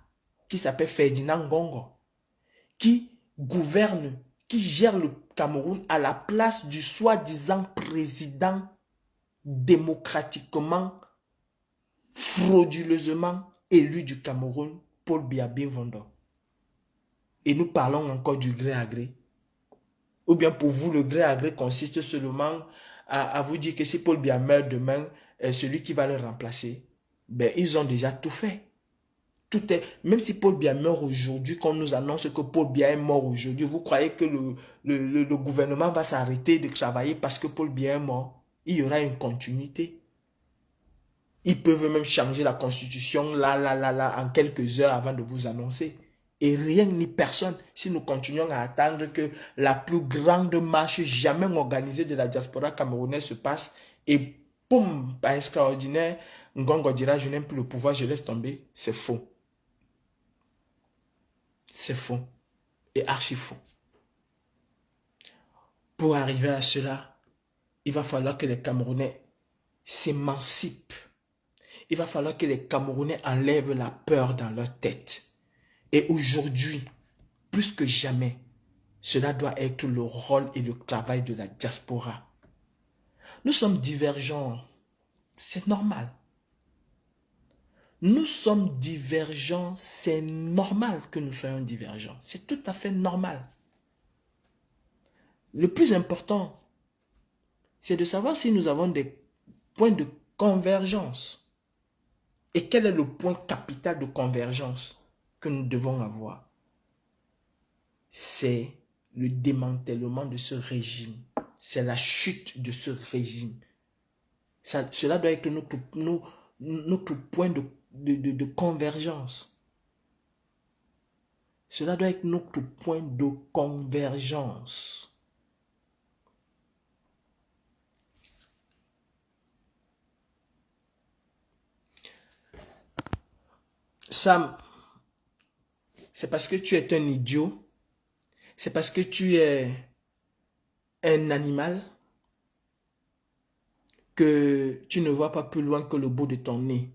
qui s'appelle Ferdinand Gongo, qui gouverne, qui gère le Cameroun à la place du soi-disant président démocratiquement, frauduleusement élu du Cameroun, Paul Biya Bévondo. Et nous parlons encore du gré à gré. Ou bien pour vous, le gré à gré consiste seulement à vous dire que si Paul Biya meurt demain, celui qui va le remplacer, ben, ils ont déjà tout fait. Tout est, même si Paul Biya meurt aujourd'hui, qu'on nous annonce que Paul Biya est mort aujourd'hui, vous croyez que le gouvernement va s'arrêter de travailler parce que Paul Biya est mort? Il y aura une continuité. Ils peuvent même changer la constitution là, en quelques heures avant de vous annoncer. Et rien ni personne, si nous continuons à attendre que la plus grande marche jamais organisée de la diaspora camerounaise se passe, et boum, pas extraordinaire, Ngongo dira je n'aime plus le pouvoir, je laisse tomber, c'est faux. C'est faux. Et archi faux. Pour arriver à cela, il va falloir que les Camerounais s'émancipent. Il va falloir que les Camerounais enlèvent la peur dans leur tête. Et aujourd'hui, plus que jamais, cela doit être le rôle et le travail de la diaspora. Nous sommes divergents. C'est normal. Nous sommes divergents. C'est normal que nous soyons divergents. C'est tout à fait normal. Le plus important, c'est de savoir si nous avons des points de convergence. Et quel est le point capital de convergence que nous devons avoir? C'est le démantèlement de ce régime. C'est la chute de ce régime. Cela doit être notre point de convergence. Cela doit être notre point de convergence. Sam, c'est parce que tu es un idiot, c'est parce que tu es un animal que tu ne vois pas plus loin que le bout de ton nez.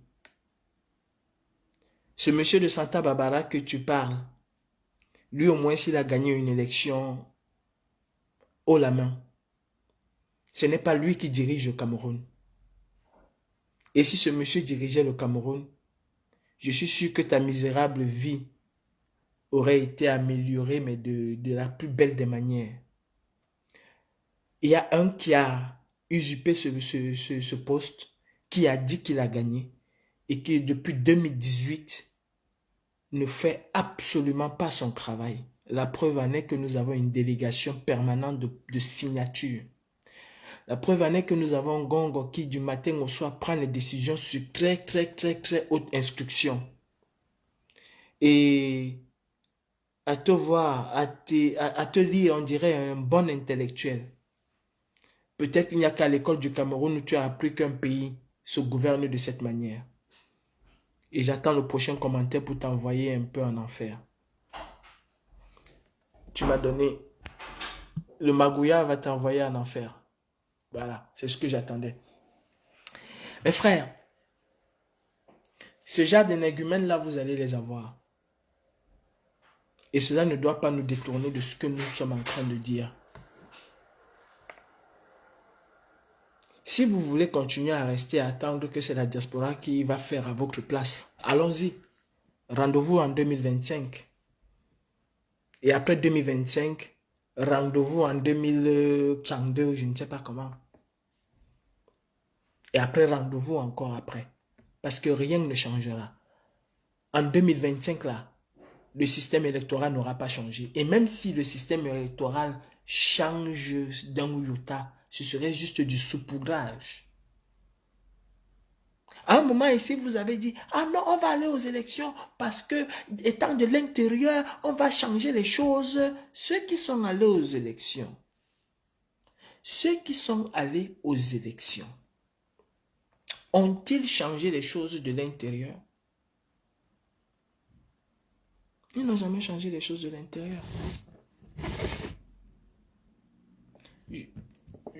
Ce monsieur de Santa Barbara que tu parles, lui au moins s'il a gagné une élection haut la main, ce n'est pas lui qui dirige le Cameroun. Et si ce monsieur dirigeait le Cameroun, je suis sûr que ta misérable vie aurait été améliorée, mais de la plus belle des manières. Il y a un qui a usurpé ce poste, qui a dit qu'il a gagné, et qui depuis 2018 ne fait absolument pas son travail. La preuve en est que nous avons une délégation permanente de signatures. La preuve en est que nous avons Gongo qui du matin au soir prend les décisions sur très haute instruction. Et à te voir, à te lire, on dirait un bon intellectuel. Peut-être qu'il n'y a qu'à l'école du Cameroun où tu as appris qu'un pays se gouverne de cette manière. Et j'attends le prochain commentaire pour t'envoyer un peu en enfer. Tu m'as donné... Le Magouya va t'envoyer en enfer. Voilà, c'est ce que j'attendais. Mes frères, ce genre d'énergumènes-là, vous allez les avoir. Et cela ne doit pas nous détourner de ce que nous sommes en train de dire. Si vous voulez continuer à rester à attendre que c'est la diaspora qui va faire à votre place, allons-y. Rendez-vous en 2025. Et après 2025, rendez-vous en 2032, je ne sais pas comment. Et après, rendez-vous encore après. Parce que rien ne changera. En 2025, là, le système électoral n'aura pas changé. Et même si le système électoral change d'un iota, ce serait juste du saupoudrage. À un moment ici, vous avez dit, ah non, on va aller aux élections parce que, étant de l'intérieur, on va changer les choses. Ceux qui sont allés aux élections, ont-ils changé les choses de l'intérieur? Ils n'ont jamais changé les choses de l'intérieur.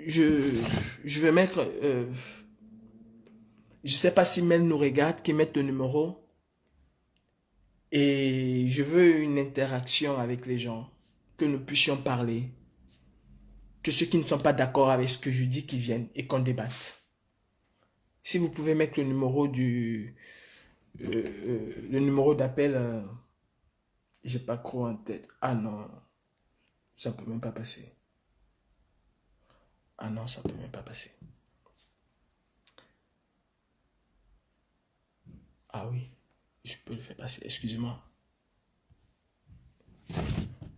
Je vais mettre... je ne sais pas si Mel nous regarde, qui met le numéro. Et je veux une interaction avec les gens. Que nous puissions parler. Que ceux qui ne sont pas d'accord avec ce que je dis, qu'ils viennent et qu'on débatte. Si vous pouvez mettre le numéro le numéro d'appel... j'ai pas trop en tête. Ah non. Ça ne peut même pas passer. Ah non, ça ne peut même pas passer. Ah oui, je peux le faire passer. Excusez-moi.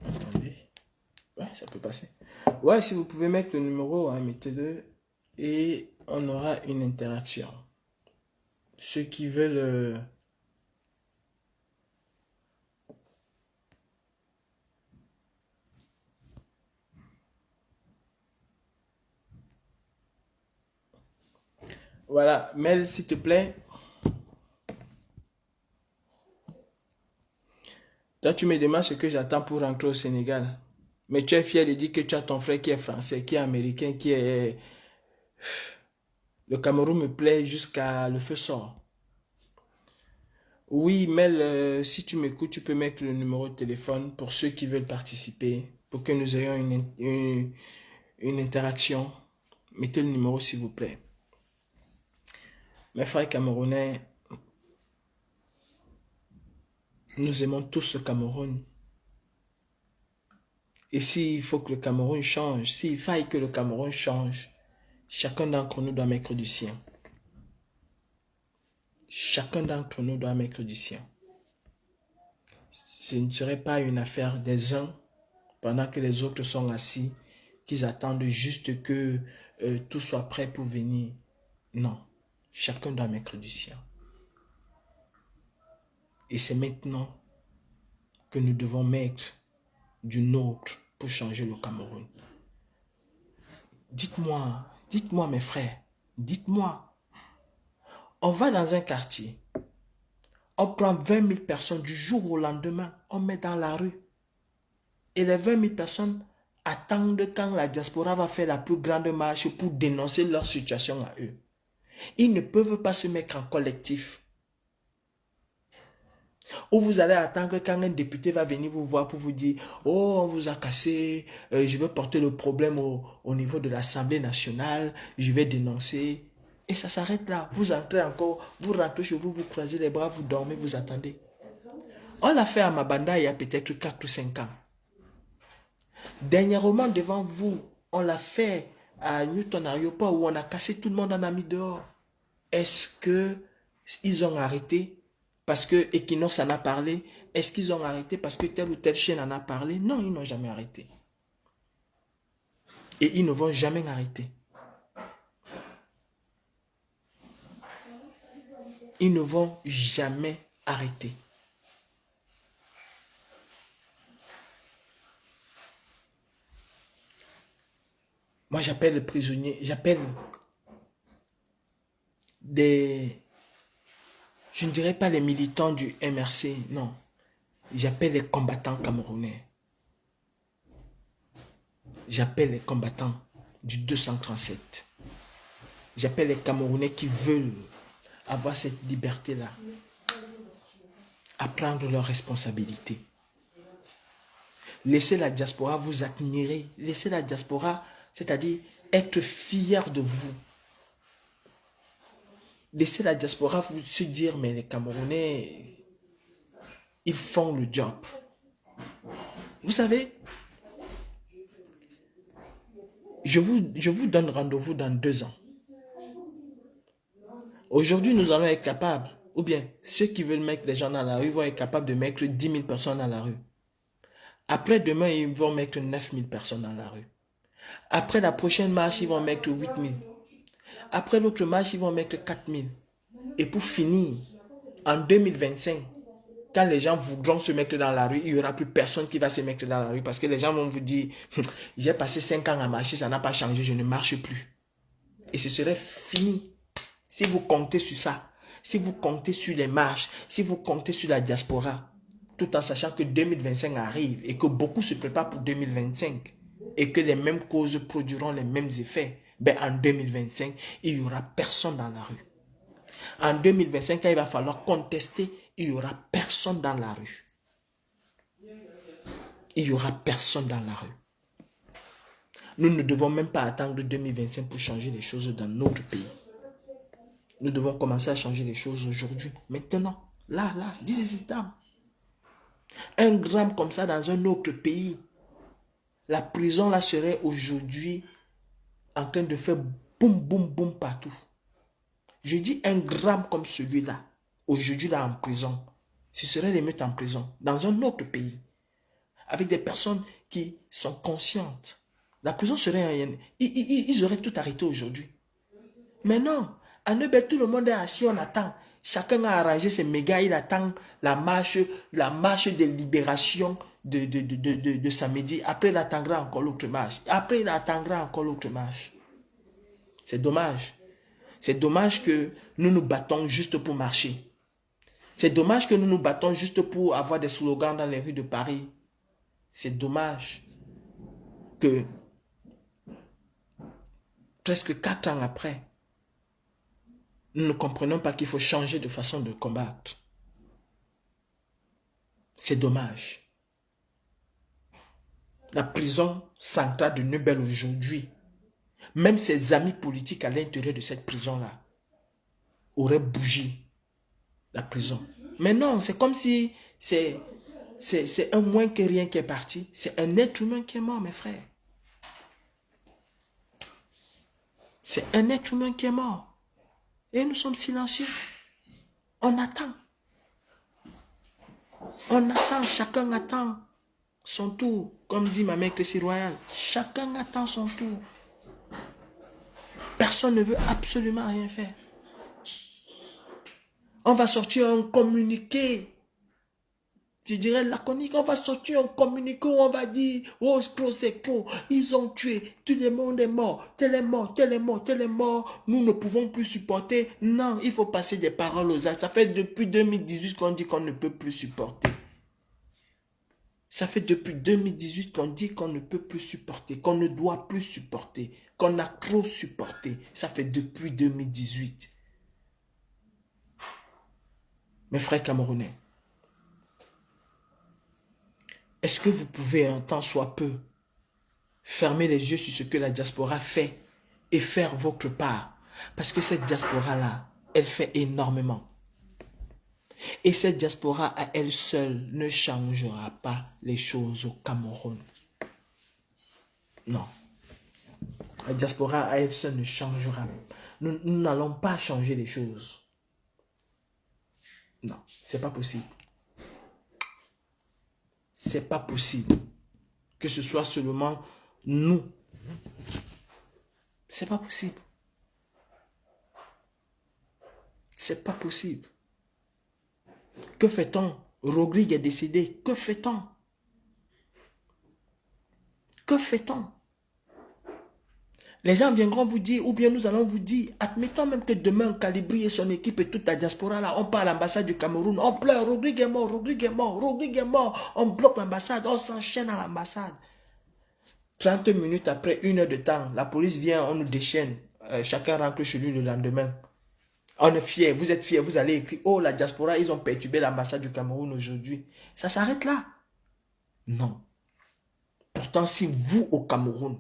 Attendez. Ouais, ça peut passer. Ouais, si vous pouvez mettre le numéro, hein, mettez-le. Et on aura une interaction. Ceux qui veulent... Voilà, Mel, s'il te plaît. Toi, tu me demandes ce que j'attends pour rentrer au Sénégal. Mais tu es fier de dire que tu as ton frère qui est français, qui est américain, qui est... Le Cameroun me plaît jusqu'à le feu sort. Oui, Mel, si tu m'écoutes, tu peux mettre le numéro de téléphone pour ceux qui veulent participer, pour que nous ayons une interaction. Mettez le numéro, s'il vous plaît. Mes frères camerounais, nous aimons tous le Cameroun. Et s'il faut que le Cameroun change, s'il faille que le Cameroun change, chacun d'entre nous doit mettre du sien. Chacun d'entre nous doit mettre du sien. Ce ne serait pas une affaire des uns pendant que les autres sont assis, qu'ils attendent juste que tout soit prêt pour venir. Non, chacun doit mettre du sien. Et c'est maintenant que nous devons mettre du nôtre pour changer le Cameroun. Dites-moi mes frères, dites-moi. On va dans un quartier, on prend 20 000 personnes du jour au lendemain, on met dans la rue. Et les 20 000 personnes attendent quand la diaspora va faire la plus grande marche pour dénoncer leur situation à eux. Ils ne peuvent pas se mettre en collectif. Ou vous allez attendre quand un député va venir vous voir pour vous dire « Oh, on vous a cassé, je vais porter le problème au niveau de l'Assemblée nationale, je vais dénoncer. » Et ça s'arrête là. Vous entrez encore, vous rentrez chez vous, vous croisez les bras, vous dormez, vous attendez. On l'a fait à Mabanda il y a peut-être 4 ou 5 ans. Dernièrement, devant vous, on l'a fait à Newton Aéroport où on a cassé tout le monde, on a mis dehors. Est-ce qu'ils ont arrêté parce que Equinox en a parlé? Est-ce qu'ils ont arrêté parce que telle ou telle chaîne en a parlé? Non, ils n'ont jamais arrêté. Et ils ne vont jamais arrêter. Ils ne vont jamais arrêter. Moi, j'appelle les prisonniers, j'appelle je ne dirais pas les militants du MRC, non. J'appelle les combattants camerounais. J'appelle les combattants du 237. J'appelle les Camerounais qui veulent avoir cette liberté-là à prendre leurs responsabilités. Laissez la diaspora vous admirer. Laissez la diaspora, c'est-à-dire être fier de vous. Laissez la diaspora vous se dire, mais les Camerounais, ils font le job. Vous savez, je vous donne rendez-vous dans 2 ans. Aujourd'hui, nous allons être capables, ou bien ceux qui veulent mettre les gens dans la rue vont être capables de mettre 10 000 personnes dans la rue. Après demain, ils vont mettre 9 000 personnes dans la rue. Après la prochaine marche, ils vont mettre 8 000. Après l'autre marche, ils vont mettre 4 000. Et pour finir, en 2025, quand les gens voudront se mettre dans la rue, il n'y aura plus personne qui va se mettre dans la rue parce que les gens vont vous dire « J'ai passé 5 ans à marcher, ça n'a pas changé, je ne marche plus. » Et ce serait fini. Si vous comptez sur ça, si vous comptez sur les marches, si vous comptez sur la diaspora, tout en sachant que 2025 arrive et que beaucoup se préparent pour 2025 et que les mêmes causes produiront les mêmes effets, ben en 2025, il n'y aura personne dans la rue. En 2025, quand il va falloir contester, il n'y aura personne dans la rue. Il n'y aura personne dans la rue. Nous ne devons même pas attendre 2025 pour changer les choses dans notre pays. Nous devons commencer à changer les choses aujourd'hui, maintenant, là, this is the time. Un gramme comme ça dans un autre pays, la prison là serait aujourd'hui en train de faire boum, boum, boum partout. Je dis un gramme comme celui-là, aujourd'hui là en prison, ce serait les mettre en prison dans un autre pays, avec des personnes qui sont conscientes. La prison serait ils auraient tout arrêté aujourd'hui. Mais non, à Neubel, tout le monde est assis, on attend. Chacun a arrangé ses mégas, il attend la marche de libération de samedi. Après, il attendra encore l'autre marche. Après, il attendra encore l'autre marche. C'est dommage. C'est dommage que nous nous battons juste pour marcher. C'est dommage que nous nous battons juste pour avoir des slogans dans les rues de Paris. C'est dommage que presque 4 ans après, nous ne comprenons pas qu'il faut changer de façon de combattre. C'est dommage. La prison centrale de Neubel aujourd'hui, même ses amis politiques à l'intérieur de cette prison-là, auraient bougé la prison. Mais non, c'est comme si c'est un moins que rien qui est parti. C'est un être humain qui est mort, mes frères. C'est un être humain qui est mort. Et nous sommes silencieux. On attend. On attend, chacun attend son tour. Comme dit ma mère Clécy Royale, chacun attend son tour. Personne ne veut absolument rien faire. On va sortir un communiqué. Je dirais laconique, on va sortir un communiqué où on va dire « Oh, c'est trop, ils ont tué, tout le monde est mort, tel est mort, tel est mort, tel est mort, nous ne pouvons plus supporter. » Non, il faut passer des paroles aux actes. Ça fait depuis 2018 qu'on dit qu'on ne peut plus supporter. Ça fait depuis 2018 qu'on dit qu'on ne peut plus supporter, qu'on ne doit plus supporter, qu'on a trop supporté. Ça fait depuis 2018. Mes frères camerounais, Est-ce que vous pouvez un temps soit peu fermer les yeux sur ce que la diaspora fait et faire votre part? Parce que cette diaspora-là, elle fait énormément. Et cette diaspora à elle seule ne changera pas les choses au Cameroun. Non. La diaspora à elle seule ne changera. Nous n'allons pas changer les choses. Non, c'est pas possible. C'est pas possible. Que ce soit seulement nous. C'est pas possible. C'est pas possible. Que fait-on? Rodrigue est décédé. Que fait-on? Que fait-on? Les gens viendront vous dire, ou bien nous allons vous dire, admettons même que demain, Calibri et son équipe et toute la diaspora là, on part à l'ambassade du Cameroun, on pleure, Rodrigue est mort, Rodrigue est mort, Rodrigue est mort, on bloque l'ambassade, on s'enchaîne à l'ambassade. 30 minutes après, 1 heure de temps, la police vient, on nous déchaîne, chacun rentre chez lui le lendemain. On est fiers, vous êtes fiers, vous allez écrire, oh la diaspora, ils ont perturbé l'ambassade du Cameroun aujourd'hui. Ça s'arrête là? Non. Pourtant, si vous au Cameroun,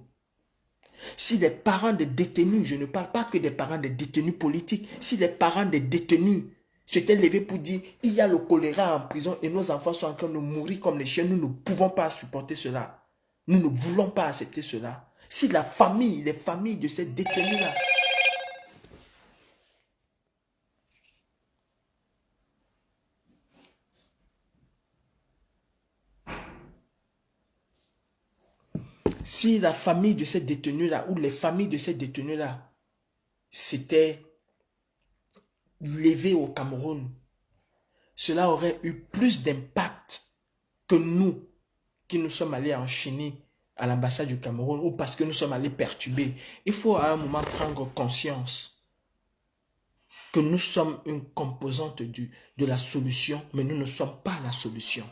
si les parents des détenus, je ne parle pas que des parents des détenus politiques, si les parents des détenus s'étaient levés pour dire il y a le choléra en prison et nos enfants sont en train de mourir comme les chiens, nous ne pouvons pas supporter cela. Nous ne voulons pas accepter cela. Si la famille, les familles de ces détenus-là, si la famille de ces détenus-là ou les familles de ces détenus-là s'étaient levées au Cameroun, cela aurait eu plus d'impact que nous qui nous sommes allés en Chine à l'ambassade du Cameroun ou parce que nous sommes allés perturber. Il faut à un moment prendre conscience que nous sommes une composante de la solution, mais nous ne sommes pas la solution.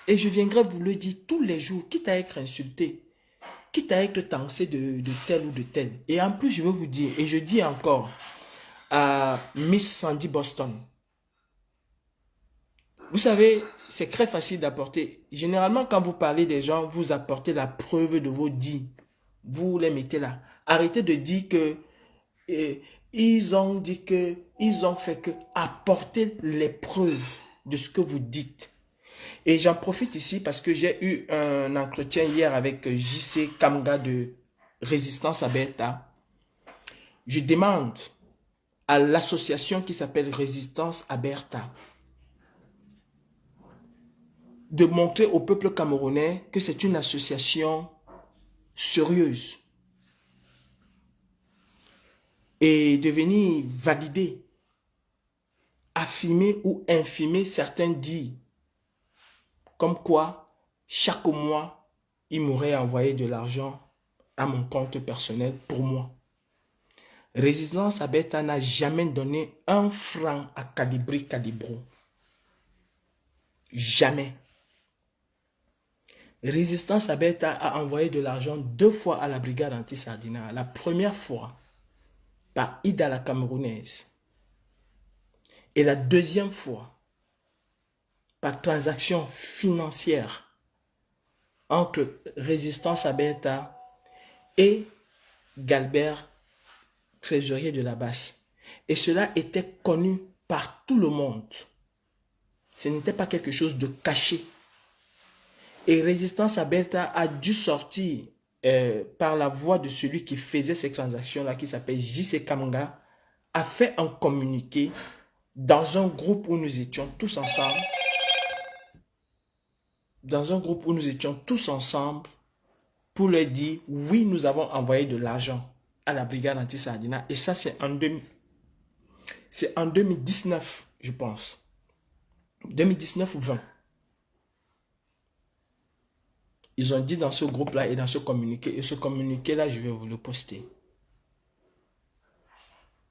Et je viendrai vous le dire tous les jours, quitte à être insulté, quitte à être taxé de tel ou de tel. Et en plus, je veux vous dire, et je dis encore à Miss Sandy Boston, vous savez, c'est très facile d'apporter. Généralement, quand vous parlez des gens, vous apportez la preuve de vos dits. Vous les mettez là. Arrêtez de dire que ils ont dit que, ils ont fait que. Apportez les preuves de ce que vous dites. Et j'en profite ici parce que j'ai eu un entretien hier avec JC Kamga de Résistance Aberta. Je demande à l'association qui s'appelle Résistance Aberta de montrer au peuple camerounais que c'est une association sérieuse et de venir valider, affirmer ou infirmer certains dits comme quoi chaque mois il m'aurait envoyé de l'argent à mon compte personnel pour moi. Résistance Aberta n'a jamais donné 1 franc à Calibri Calibro. Jamais. Résistance Aberta a envoyé de l'argent 2 fois à la brigade anti-Sardina. La première fois par Ida la Camerounaise. Et la deuxième fois par transaction financière entre Résistance Aberta et Galbert, trésorier de la Basse. Et cela était connu par tout le monde. Ce n'était pas quelque chose de caché. Et Résistance Aberta a dû sortir par la voix de celui qui faisait ces transactions-là, qui s'appelle JC Kamga, a fait un communiqué dans un groupe où nous étions tous ensemble. Dans un groupe où nous étions tous ensemble pour leur dire, oui, nous avons envoyé de l'argent à la brigade anti-Sardina. Et ça, c'est en 2019, je pense. 2019 ou 20. Ils ont dit dans ce groupe-là et dans ce communiqué. Et ce communiqué-là, je vais vous le poster.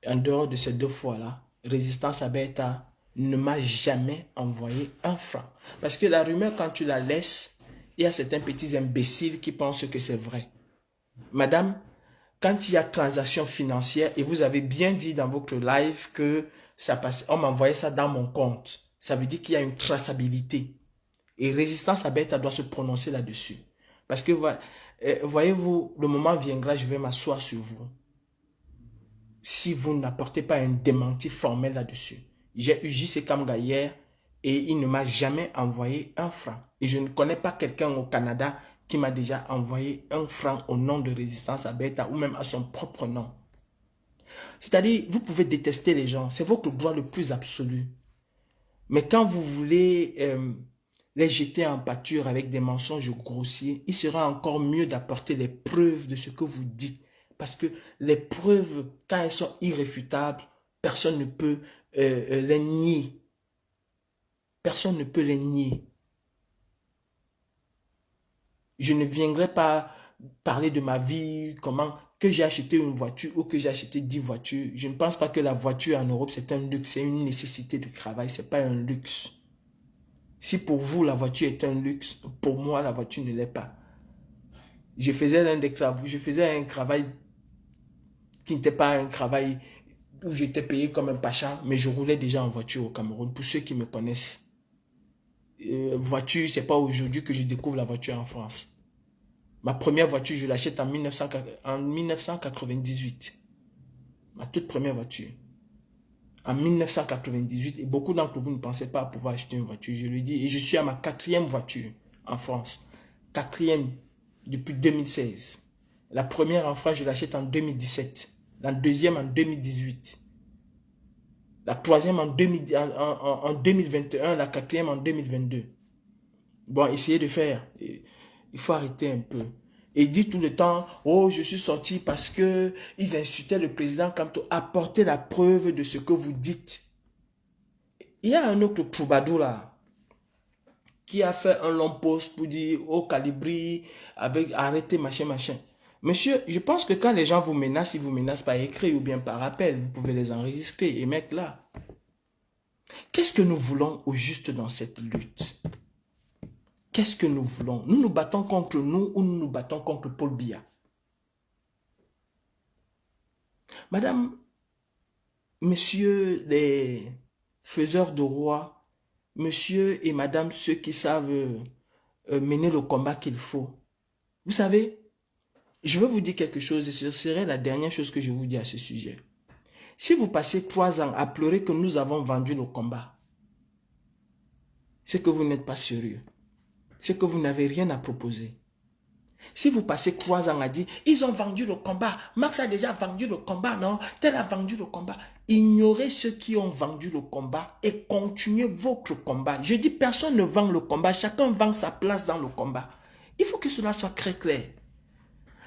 En dehors de ces 2 fois-là, Résistance Aberta ne m'a jamais envoyé 1 franc. Parce que la rumeur, quand tu la laisses, il y a certains petits imbéciles qui pensent que c'est vrai. Madame, quand il y a transaction financière, et vous avez bien dit dans votre live que ça passe, on m'a envoyé ça dans mon compte. Ça veut dire qu'il y a une traçabilité. Et Résistance Abeta doit se prononcer là-dessus. Parce que, voyez-vous, le moment viendra, je vais m'asseoir sur vous. Si vous n'apportez pas un démenti formel là-dessus. J'ai eu JC Kamga hier et il ne m'a jamais envoyé un franc. Et je ne connais pas quelqu'un au Canada qui m'a déjà envoyé un franc au nom de Résistance Abeta ou même à son propre nom. C'est-à-dire, vous pouvez détester les gens, c'est votre droit le plus absolu. Mais quand vous voulez les jeter en pâture avec des mensonges grossiers, il sera encore mieux d'apporter les preuves de ce que vous dites. Parce que les preuves, quand elles sont irréfutables, personne ne peut les nier. Personne ne peut les nier. Je ne viendrai pas parler de ma vie, comment que j'ai acheté une voiture ou que j'ai acheté 10 voitures. Je ne pense pas que la voiture en Europe, c'est un luxe, c'est une nécessité de travail, ce n'est pas un luxe. Si pour vous, la voiture est un luxe, pour moi, la voiture ne l'est pas. Je faisais un travail qui n'était pas un travail où j'étais payé comme un pacha, mais je roulais déjà en voiture au Cameroun, pour ceux qui me connaissent. Voiture, ce n'est pas aujourd'hui que je découvre la voiture en France. Ma première voiture, je l'achète en 1998. Ma toute première voiture. En 1998, et beaucoup d'entre vous ne pensaient pas pouvoir acheter une voiture, je le dis, et je suis à ma 4e voiture en France. 4e depuis 2016. La première en France, je l'achète en 2017. La deuxième en 2018. La troisième en 2021, la 4e en 2022. Bon, essayez de faire. Il faut arrêter un peu. Et dit tout le temps, oh, je suis sorti parce que ils insultaient le président Kamto. Apportez la preuve de ce que vous dites. Il y a un autre troubadour là, qui a fait un long post pour dire, oh, Calibri, avec arrêtez, machin, machin. Monsieur, je pense que quand les gens vous menacent, ils vous menacent par écrit ou bien par appel. Vous pouvez les enregistrer et mettre là. Qu'est-ce que nous voulons au juste dans cette lutte? Qu'est-ce que nous voulons? Nous nous battons contre nous ou nous nous battons contre Paul Biya? Madame, monsieur les faiseurs de rois, monsieur et madame ceux qui savent mener le combat qu'il faut. Vous savez, je veux vous dire quelque chose et ce serait la dernière chose que je vous dis à ce sujet. Si vous passez 3 ans à pleurer que nous avons vendu le combat, c'est que vous n'êtes pas sérieux. C'est que vous n'avez rien à proposer. Si vous passez 3 ans à dire, ils ont vendu le combat, Max a déjà vendu le combat, non? Tel a vendu le combat. Ignorez ceux qui ont vendu le combat et continuez votre combat. Je dis, personne ne vend le combat, chacun vend sa place dans le combat. Il faut que cela soit très clair.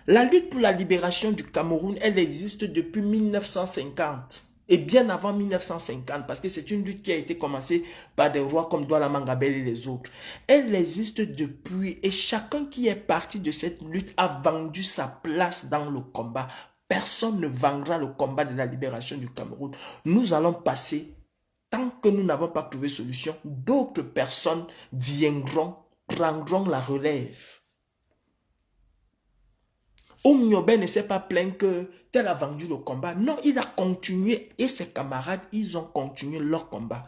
La lutte pour la libération du Cameroun, elle existe depuis 1950. Et bien avant 1950, parce que c'est une lutte qui a été commencée par des rois comme Douala Mangabel et les autres. Elle existe depuis et chacun qui est parti de cette lutte a vendu sa place dans le combat. Personne ne vendra le combat de la libération du Cameroun. Nous allons passer, tant que nous n'avons pas trouvé solution, d'autres personnes viendront, prendront la relève. Omniobe ne s'est pas plaint que tel a vendu le combat. Non, il a continué et ses camarades, ils ont continué leur combat.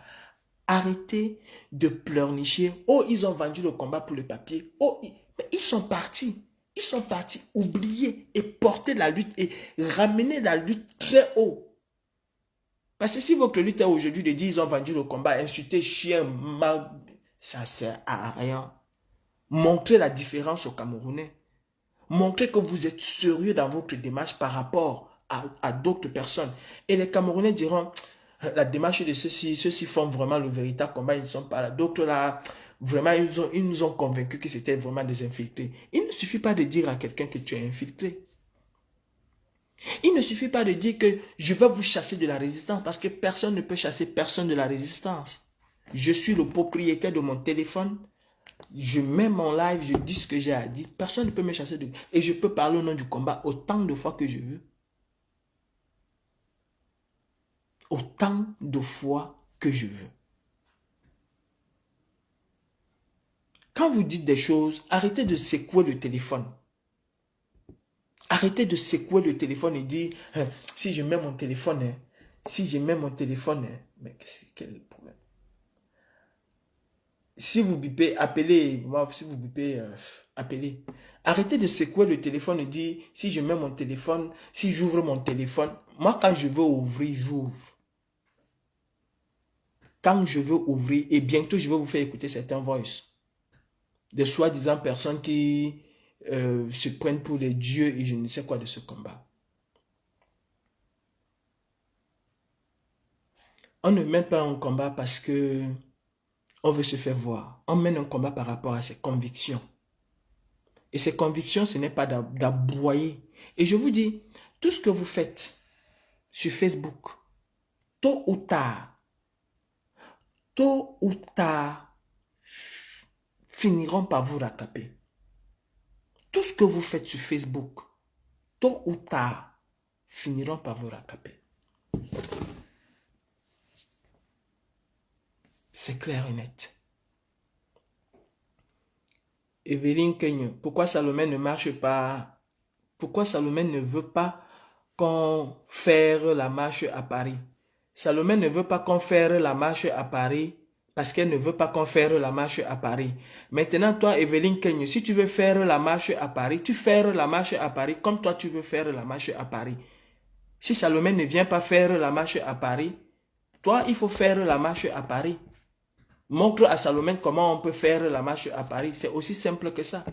Arrêtez de pleurnicher. Oh, ils ont vendu le combat pour le papier. Oh, mais ils sont partis. Ils sont partis oublier et porter la lutte et ramener la lutte très haut. Parce que si votre lutte est aujourd'hui de dire ils ont vendu le combat, insulter chien, mal, ça ne sert à rien. Montrez la différence aux Camerounais. Montrez que vous êtes sérieux dans votre démarche par rapport à d'autres personnes. Et les Camerounais diront, la démarche de ceux-ci font vraiment le véritable combat, ils ne sont pas là. D'autres là, vraiment, ils nous ont convaincus que c'était vraiment des infiltrés. Il ne suffit pas de dire à quelqu'un que tu es infiltré. Il ne suffit pas de dire que je vais vous chasser de la résistance parce que personne ne peut chasser personne de la résistance. Je suis le propriétaire de mon téléphone. Je mets mon live, je dis ce que j'ai à dire. Personne ne peut me chasser de... Et je peux parler au nom du combat autant de fois que je veux. Autant de fois que je veux. Quand vous dites des choses, arrêtez de secouer le téléphone. Arrêtez de secouer le téléphone et dire, si je mets mon téléphone, mais quel est le problème? Si vous bipez, appelez. Moi, si vous bipez, appelez. Arrêtez de secouer le téléphone et dire, si je mets mon téléphone, si j'ouvre mon téléphone, moi, quand je veux ouvrir, j'ouvre. Quand je veux ouvrir, et bientôt, je vais vous faire écouter certains voices de soi-disant personnes qui se prennent pour des dieux et je ne sais quoi de ce combat. On ne mène pas un combat parce que on veut se faire voir. On mène un combat par rapport à ses convictions. Et ces convictions, ce n'est pas d'aboyer. Et je vous dis, tout ce que vous faites sur Facebook, tôt ou tard, finiront par vous rattraper. Tout ce que vous faites sur Facebook, tôt ou tard, finiront par vous rattraper. C'est clair et net. Evelyne Keigne, pourquoi Salomé ne marche pas? Pourquoi Salomé ne veut pas qu'on fasse la marche à Paris? Salomé ne veut pas qu'on fasse la marche à Paris parce qu'elle ne veut pas qu'on fasse la marche à Paris. Maintenant, toi, Evelyne Keigne, si tu veux faire la marche à Paris, tu fais la marche à Paris comme toi, tu veux faire la marche à Paris. Si Salomé ne vient pas faire la marche à Paris, toi, il faut faire la marche à Paris. Montre à Salomé comment on peut faire la marche à Paris. C'est aussi simple que ça.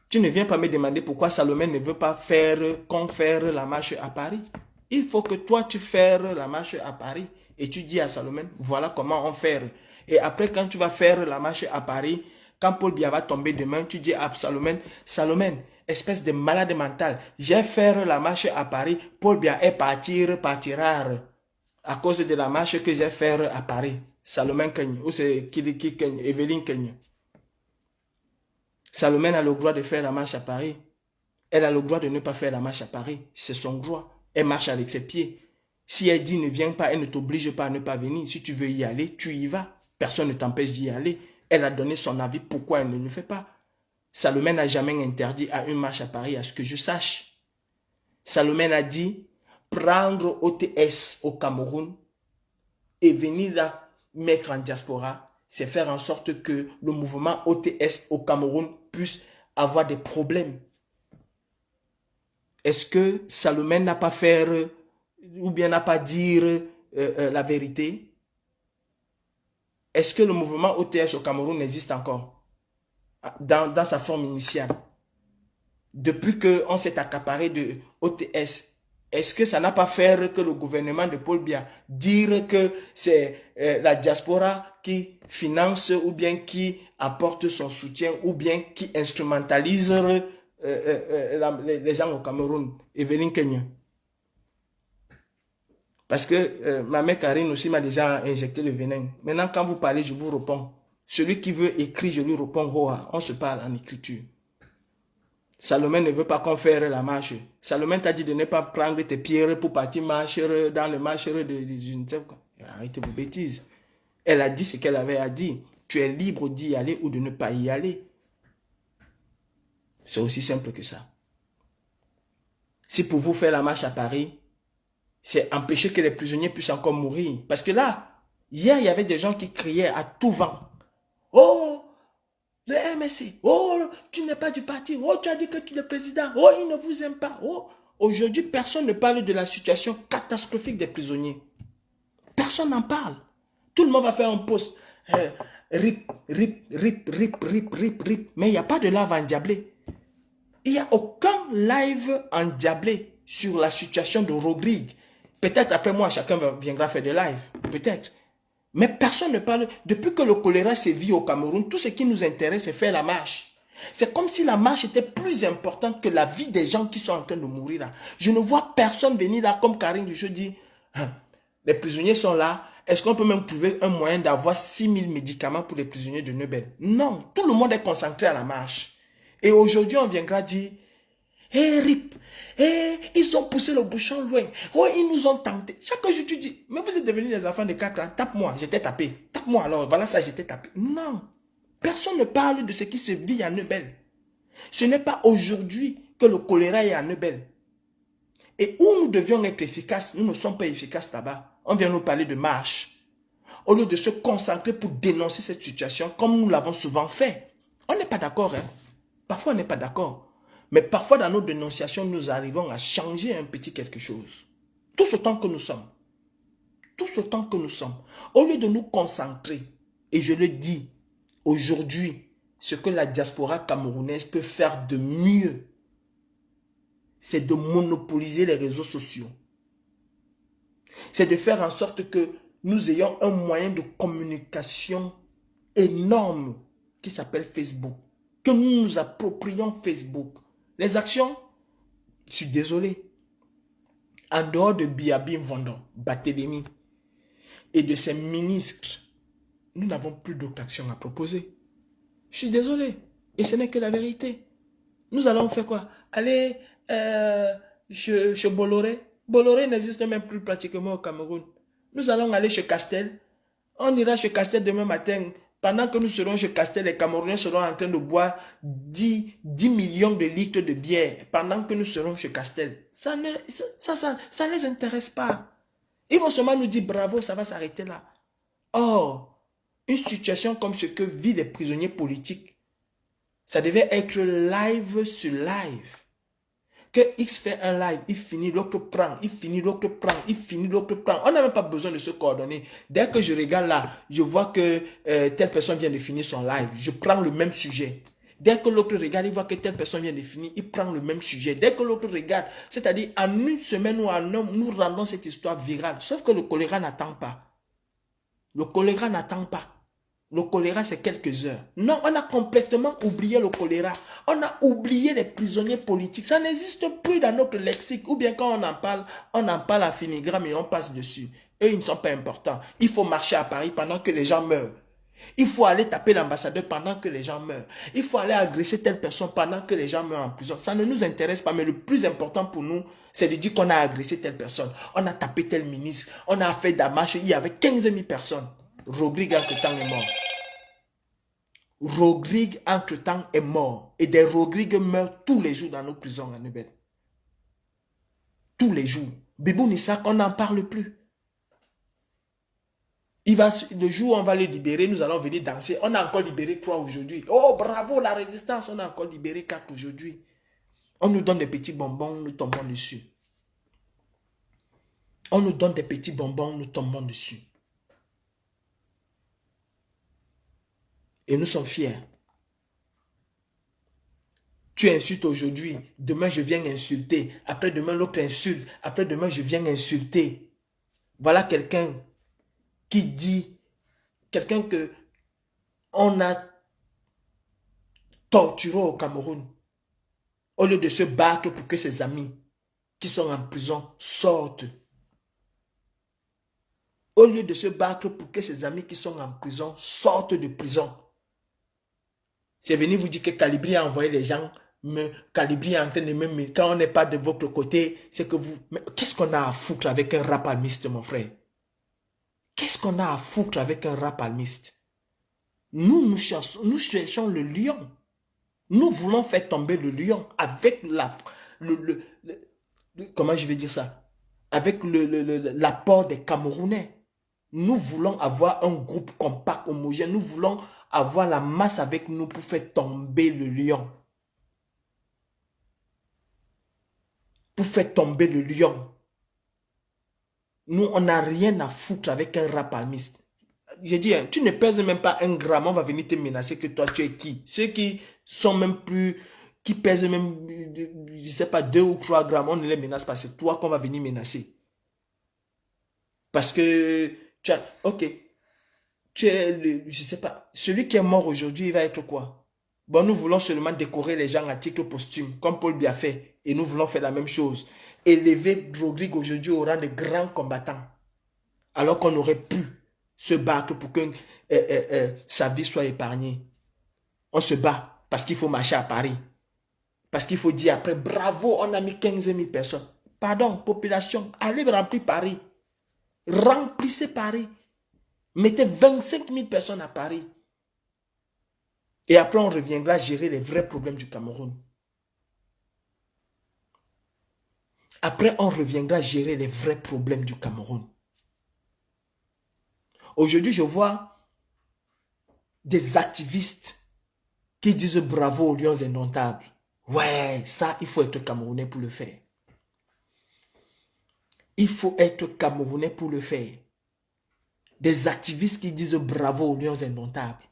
Tu ne viens pas me demander pourquoi Salomé ne veut pas qu'on fasse la marche à Paris. Il faut que toi, tu fasses la marche à Paris. Et tu dis à Salomé, voilà comment on fait. Et après, quand tu vas faire la marche à Paris, quand Paul Biya va tomber demain, tu dis à Salomé, Salomé, espèce de malade mental, j'ai fait la marche à Paris, Paul Biya est partira à cause de la marche que j'ai faite à Paris. Salomé Keigne, ou c'est Kiliki Keigne, Evelyne Keigne. Salomé a le droit de faire la marche à Paris. Elle a le droit de ne pas faire la marche à Paris. C'est son droit. Elle marche avec ses pieds. Si elle dit ne viens pas, elle ne t'oblige pas à ne pas venir. Si tu veux y aller, tu y vas. Personne ne t'empêche d'y aller. Elle a donné son avis pourquoi elle ne le fait pas. Salomé n'a jamais interdit à une marche à Paris, à ce que je sache. Salomé a dit prendre OTS au Cameroun et venir là mettre en diaspora, c'est faire en sorte que le mouvement OTS au Cameroun puisse avoir des problèmes. Est-ce que Salomé n'a pas fait ou bien n'a pas dit la vérité? Est-ce que le mouvement OTS au Cameroun existe encore dans sa forme initiale? Depuis qu'on s'est accaparé de OTS, est-ce que ça n'a pas fait que le gouvernement de Paul Biya dire que c'est la diaspora qui finance ou bien qui apporte son soutien ou bien qui instrumentalise les gens au Cameroun? Evelyne Keigne. Parce que ma mère Karine aussi m'a déjà injecté le venin. Maintenant, quand vous parlez, je vous réponds. Celui qui veut écrire, je lui réponds. On se parle en écriture. Salomé ne veut pas qu'on fasse la marche. Salomé t'a dit de ne pas prendre tes pierres pour partir marcher dans le marché de je ne sais quoi. Arrêtez vos bêtises. Elle a dit ce qu'elle avait à dire. Tu es libre d'y aller ou de ne pas y aller. C'est aussi simple que ça. Si pour vous faire la marche à Paris, c'est empêcher que les prisonniers puissent encore mourir. Parce que là, hier, il y avait des gens qui criaient à tout vent. Oh, le MSC, oh, tu n'es pas du parti, oh, tu as dit que tu es le président, oh, il ne vous aime pas, oh. Aujourd'hui, personne ne parle de la situation catastrophique des prisonniers. Personne n'en parle. Tout le monde va faire un post. Rip, rip, rip, rip, rip, rip, rip. Mais il n'y a pas de live endiablé. Il n'y a aucun live endiablé sur la situation de Rodrigue. Peut-être après moi, chacun viendra faire des lives. Peut-être. Mais personne ne parle. Depuis que le choléra sévit au Cameroun, tout ce qui nous intéresse, c'est faire la marche. C'est comme si la marche était plus importante que la vie des gens qui sont en train de mourir là. Je ne vois personne venir là comme Karine Duchot dit, les prisonniers sont là. Est-ce qu'on peut même trouver un moyen d'avoir 6000 médicaments pour les prisonniers de Nebel? Non, tout le monde est concentré à la marche. Et aujourd'hui, on viendra dire, hé RIP, ils ont poussé le bouchon loin. Oh, ils nous ont tentés. Chaque jour, tu dis, mais vous êtes devenus des enfants de 4 ans. Tape-moi, j'étais tapé. Tape-moi alors, voilà ça, j'étais tapé. Non, personne ne parle de ce qui se vit à Nebel. Ce n'est pas aujourd'hui que le choléra est à Nebel. Et où nous devions être efficaces, nous ne sommes pas efficaces là-bas. On vient nous parler de marche. au lieu de se concentrer pour dénoncer cette situation, comme nous l'avons souvent fait. On n'est pas d'accord, hein? Parfois, on n'est pas d'accord. Mais parfois, dans nos dénonciations, nous arrivons à changer un petit quelque chose. Tout ce temps que nous sommes. Tout ce temps que nous sommes. Au lieu de nous concentrer, et je le dis, aujourd'hui, ce que la diaspora camerounaise peut faire de mieux, c'est de monopoliser les réseaux sociaux. C'est de faire en sorte que nous ayons un moyen de communication énorme qui s'appelle Facebook. Que nous nous approprions Facebook. Les actions, je suis désolé, en dehors de Biabim Vendon, Barthélémy et de ses ministres, nous n'avons plus d'autres actions à proposer. Je suis désolé. Et ce n'est que la vérité. Nous allons faire quoi? Aller chez Bolloré. Bolloré n'existe même plus pratiquement au Cameroun. Nous allons aller chez Castel. On ira chez Castel demain matin. Pendant que nous serons chez Castel, les Camerounais seront en train de boire 10 millions de litres de bière. Pendant que nous serons chez Castel. Ça ne les intéresse pas. Ils vont seulement nous dire bravo, ça va s'arrêter là. Or, une situation comme ce que vivent les prisonniers politiques, ça devait être live sur live. Que X fait un live, il finit, l'autre prend, il finit, l'autre prend, il finit, l'autre prend. On n'a même pas besoin de se coordonner. Dès que je regarde là, je vois que telle personne vient de finir son live. Je prends le même sujet. Dès que l'autre regarde, il voit que telle personne vient de finir, il prend le même sujet. Dès que l'autre regarde, c'est-à-dire en une semaine ou en un, nous rendons cette histoire virale. Sauf que le choléra n'attend pas. Le choléra n'attend pas. Le choléra, c'est quelques heures. Non, on a complètement oublié le choléra. On a oublié les prisonniers politiques. Ça n'existe plus dans notre lexique. Ou bien quand on en parle à finigramme et on passe dessus. Eux, ils ne sont pas importants. Il faut marcher à Paris pendant que les gens meurent. Il faut aller taper l'ambassadeur pendant que les gens meurent. Il faut aller agresser telle personne pendant que les gens meurent en prison. Ça ne nous intéresse pas, mais le plus important pour nous, c'est de dire qu'on a agressé telle personne. On a tapé tel ministre. On a fait des marches. Il y avait 15 000 personnes. Rodrigue, entre-temps, est mort. Rodrigue, entre-temps, est mort. Et des Rodrigue meurent tous les jours dans nos prisons à Nubel. Tous les jours. Bibou Nissak, on n'en parle plus. Le jour où on va le libérer, nous allons venir danser. On a encore libéré 3 aujourd'hui. Oh, bravo, la résistance. On a encore libéré 4 aujourd'hui. On nous donne des petits bonbons, nous tombons dessus. On nous donne des petits bonbons, nous tombons dessus. Et nous sommes fiers. Tu insultes aujourd'hui, demain je viens insulter, après-demain l'autre insulte, après-demain je viens insulter. Voilà quelqu'un qui dit, quelqu'un que on a torturé au Cameroun, au lieu de se battre pour que ses amis qui sont en prison sortent. Au lieu de se battre pour que ses amis qui sont en prison sortent de prison. C'est venu vous dire que Calibri a envoyé les gens, mais Calibri est en train de me... Quand on n'est pas de votre côté, c'est que vous... Mais qu'est-ce qu'on a à foutre avec un rap almiste, mon frère? Qu'est-ce qu'on a à foutre avec un rap almiste? Nous cherchons le lion. Nous voulons faire tomber le lion avec comment je vais dire ça? Avec l'apport des Camerounais. Nous voulons avoir un groupe compact, homogène. Nous voulons avoir la masse avec nous pour faire tomber le lion. Pour faire tomber le lion. Nous, on n'a rien à foutre avec un rap almiste. J'ai dit, hein, tu ne pèses même pas un gramme, on va venir te menacer que toi, tu es qui? Ceux qui sont même plus, qui pèsent même, je ne sais pas, 2 ou 3 grammes, on ne les menace pas. C'est toi qu'on va venir menacer. Parce que, tu as, ok, tu es, je ne sais pas, celui qui est mort aujourd'hui, il va être quoi? Bon, nous voulons seulement décorer les gens à titre posthume, comme Paul Biya fait, et nous voulons faire la même chose. Élever Rodrigue aujourd'hui au rang de grand combattant, alors qu'on aurait pu se battre pour que sa vie soit épargnée. On se bat parce qu'il faut marcher à Paris. Parce qu'il faut dire après, bravo, on a mis 15 000 personnes. Pardon, population, allez remplir Paris. Remplissez Paris. Mettez 25 000 personnes à Paris. Et après, on reviendra gérer les vrais problèmes du Cameroun. Après, on reviendra gérer les vrais problèmes du Cameroun. Aujourd'hui, je vois des activistes qui disent bravo aux lions indomptables. Ouais, ça, il faut être Camerounais pour le faire. Il faut être Camerounais pour le faire. Des activistes qui disent bravo aux lions indomptables.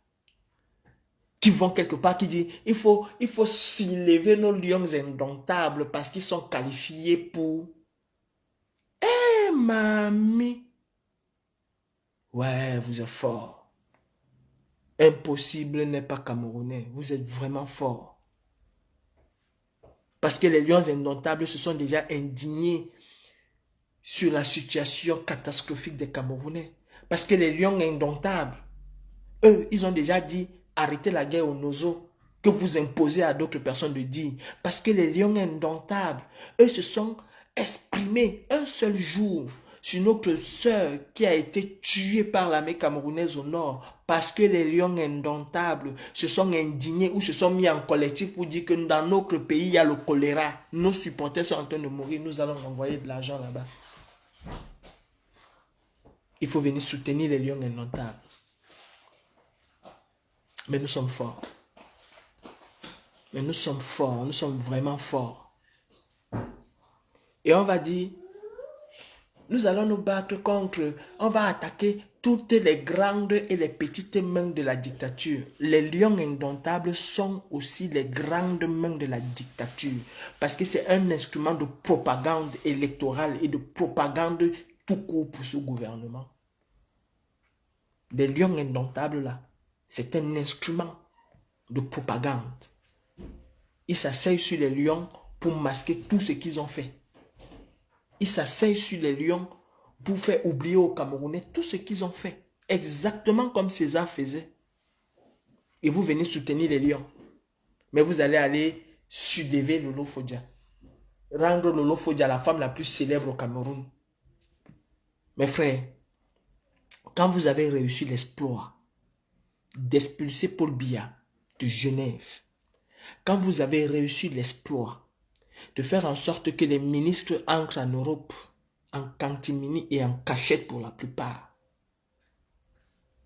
Qui vont quelque part, qui disent il faut s'élever nos lions indomptables parce qu'ils sont qualifiés pour... Eh, mamie! Ouais, vous êtes fort. Impossible n'est pas Camerounais. Vous êtes vraiment fort. Parce que les lions indomptables se sont déjà indignés sur la situation catastrophique des Camerounais. Parce que les lions indomptables, eux, ils ont déjà dit arrêtez la guerre aux Nozo que vous imposez à d'autres personnes de dire. Parce que les lions indomptables, eux se sont exprimés un seul jour sur notre sœur qui a été tuée par l'armée camerounaise au nord. Parce que les lions indomptables se sont indignés ou se sont mis en collectif pour dire que dans notre pays, il y a le choléra. Nos supporters sont en train de mourir, nous allons envoyer de l'argent là-bas. Il faut venir soutenir les lions indomptables. Mais nous sommes forts. Mais nous sommes forts, nous sommes vraiment forts. Et on va dire, nous allons nous battre contre, on va attaquer toutes les grandes et les petites mains de la dictature. Les lions indomptables sont aussi les grandes mains de la dictature. Parce que c'est un instrument de propagande électorale et de propagande tout court pour ce gouvernement. Les lions indomptables là, c'est un instrument de propagande. Ils s'asseyent sur les lions pour masquer tout ce qu'ils ont fait. Ils s'asseyent sur les lions pour faire oublier aux Camerounais tout ce qu'ils ont fait. Exactement comme César faisait. Et vous venez soutenir les lions. Mais vous allez aller sulever Lolo Fodja. Rendre Lolo Fodja la femme la plus célèbre au Cameroun. Mes frères, quand vous avez réussi l'exploit d'expulser Paul Biya de Genève, quand vous avez réussi l'exploit de faire en sorte que les ministres entrent en Europe en catimini et en cachette pour la plupart,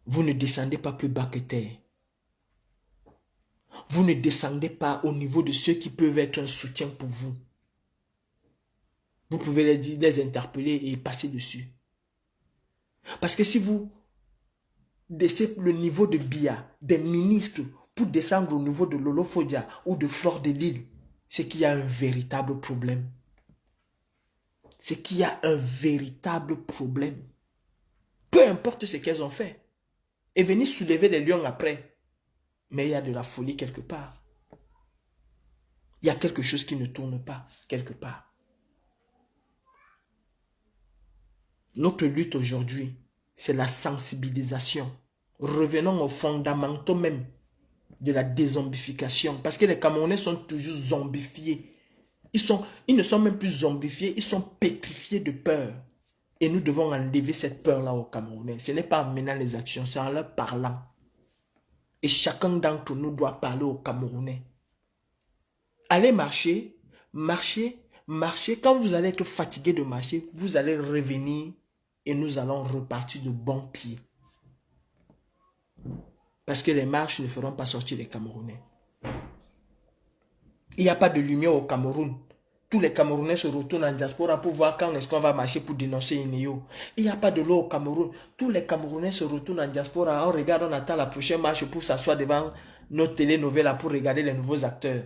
vous ne descendez pas plus bas que terre. Vous ne descendez pas au niveau de ceux qui peuvent être un soutien pour vous. Vous pouvez les interpeller et passer dessus. Parce que si vous descendez le niveau de Biya, des ministres, pour descendre au niveau de Lolo Fodja ou de Fleur de Lille, c'est qu'il y a un véritable problème. C'est qu'il y a un véritable problème. Peu importe ce qu'elles ont fait. Et venir soulever les lions après. Mais il y a de la folie quelque part. Il y a quelque chose qui ne tourne pas quelque part. Notre lutte aujourd'hui, c'est la sensibilisation. Revenons aux fondamentaux même de la dézombification. Parce que les Camerounais sont toujours zombifiés. Ils ne sont même plus zombifiés, ils sont pétrifiés de peur. Et nous devons enlever cette peur-là aux Camerounais. Ce n'est pas en menant les actions, c'est en leur parlant. Et chacun d'entre nous doit parler aux Camerounais. Allez marcher, marcher, marcher. Quand vous allez être fatigué de marcher, vous allez revenir et nous allons repartir de bons pieds. Parce que les marches ne feront pas sortir les Camerounais. Il n'y a pas de lumière au Cameroun. Tous les Camerounais se retournent en diaspora pour voir quand est-ce qu'on va marcher pour dénoncer Inéo. Il n'y a pas de l'eau au Cameroun. Tous les Camerounais se retournent en diaspora. On regarde, on attend la prochaine marche pour s'asseoir devant nos télénovelas pour regarder les nouveaux acteurs.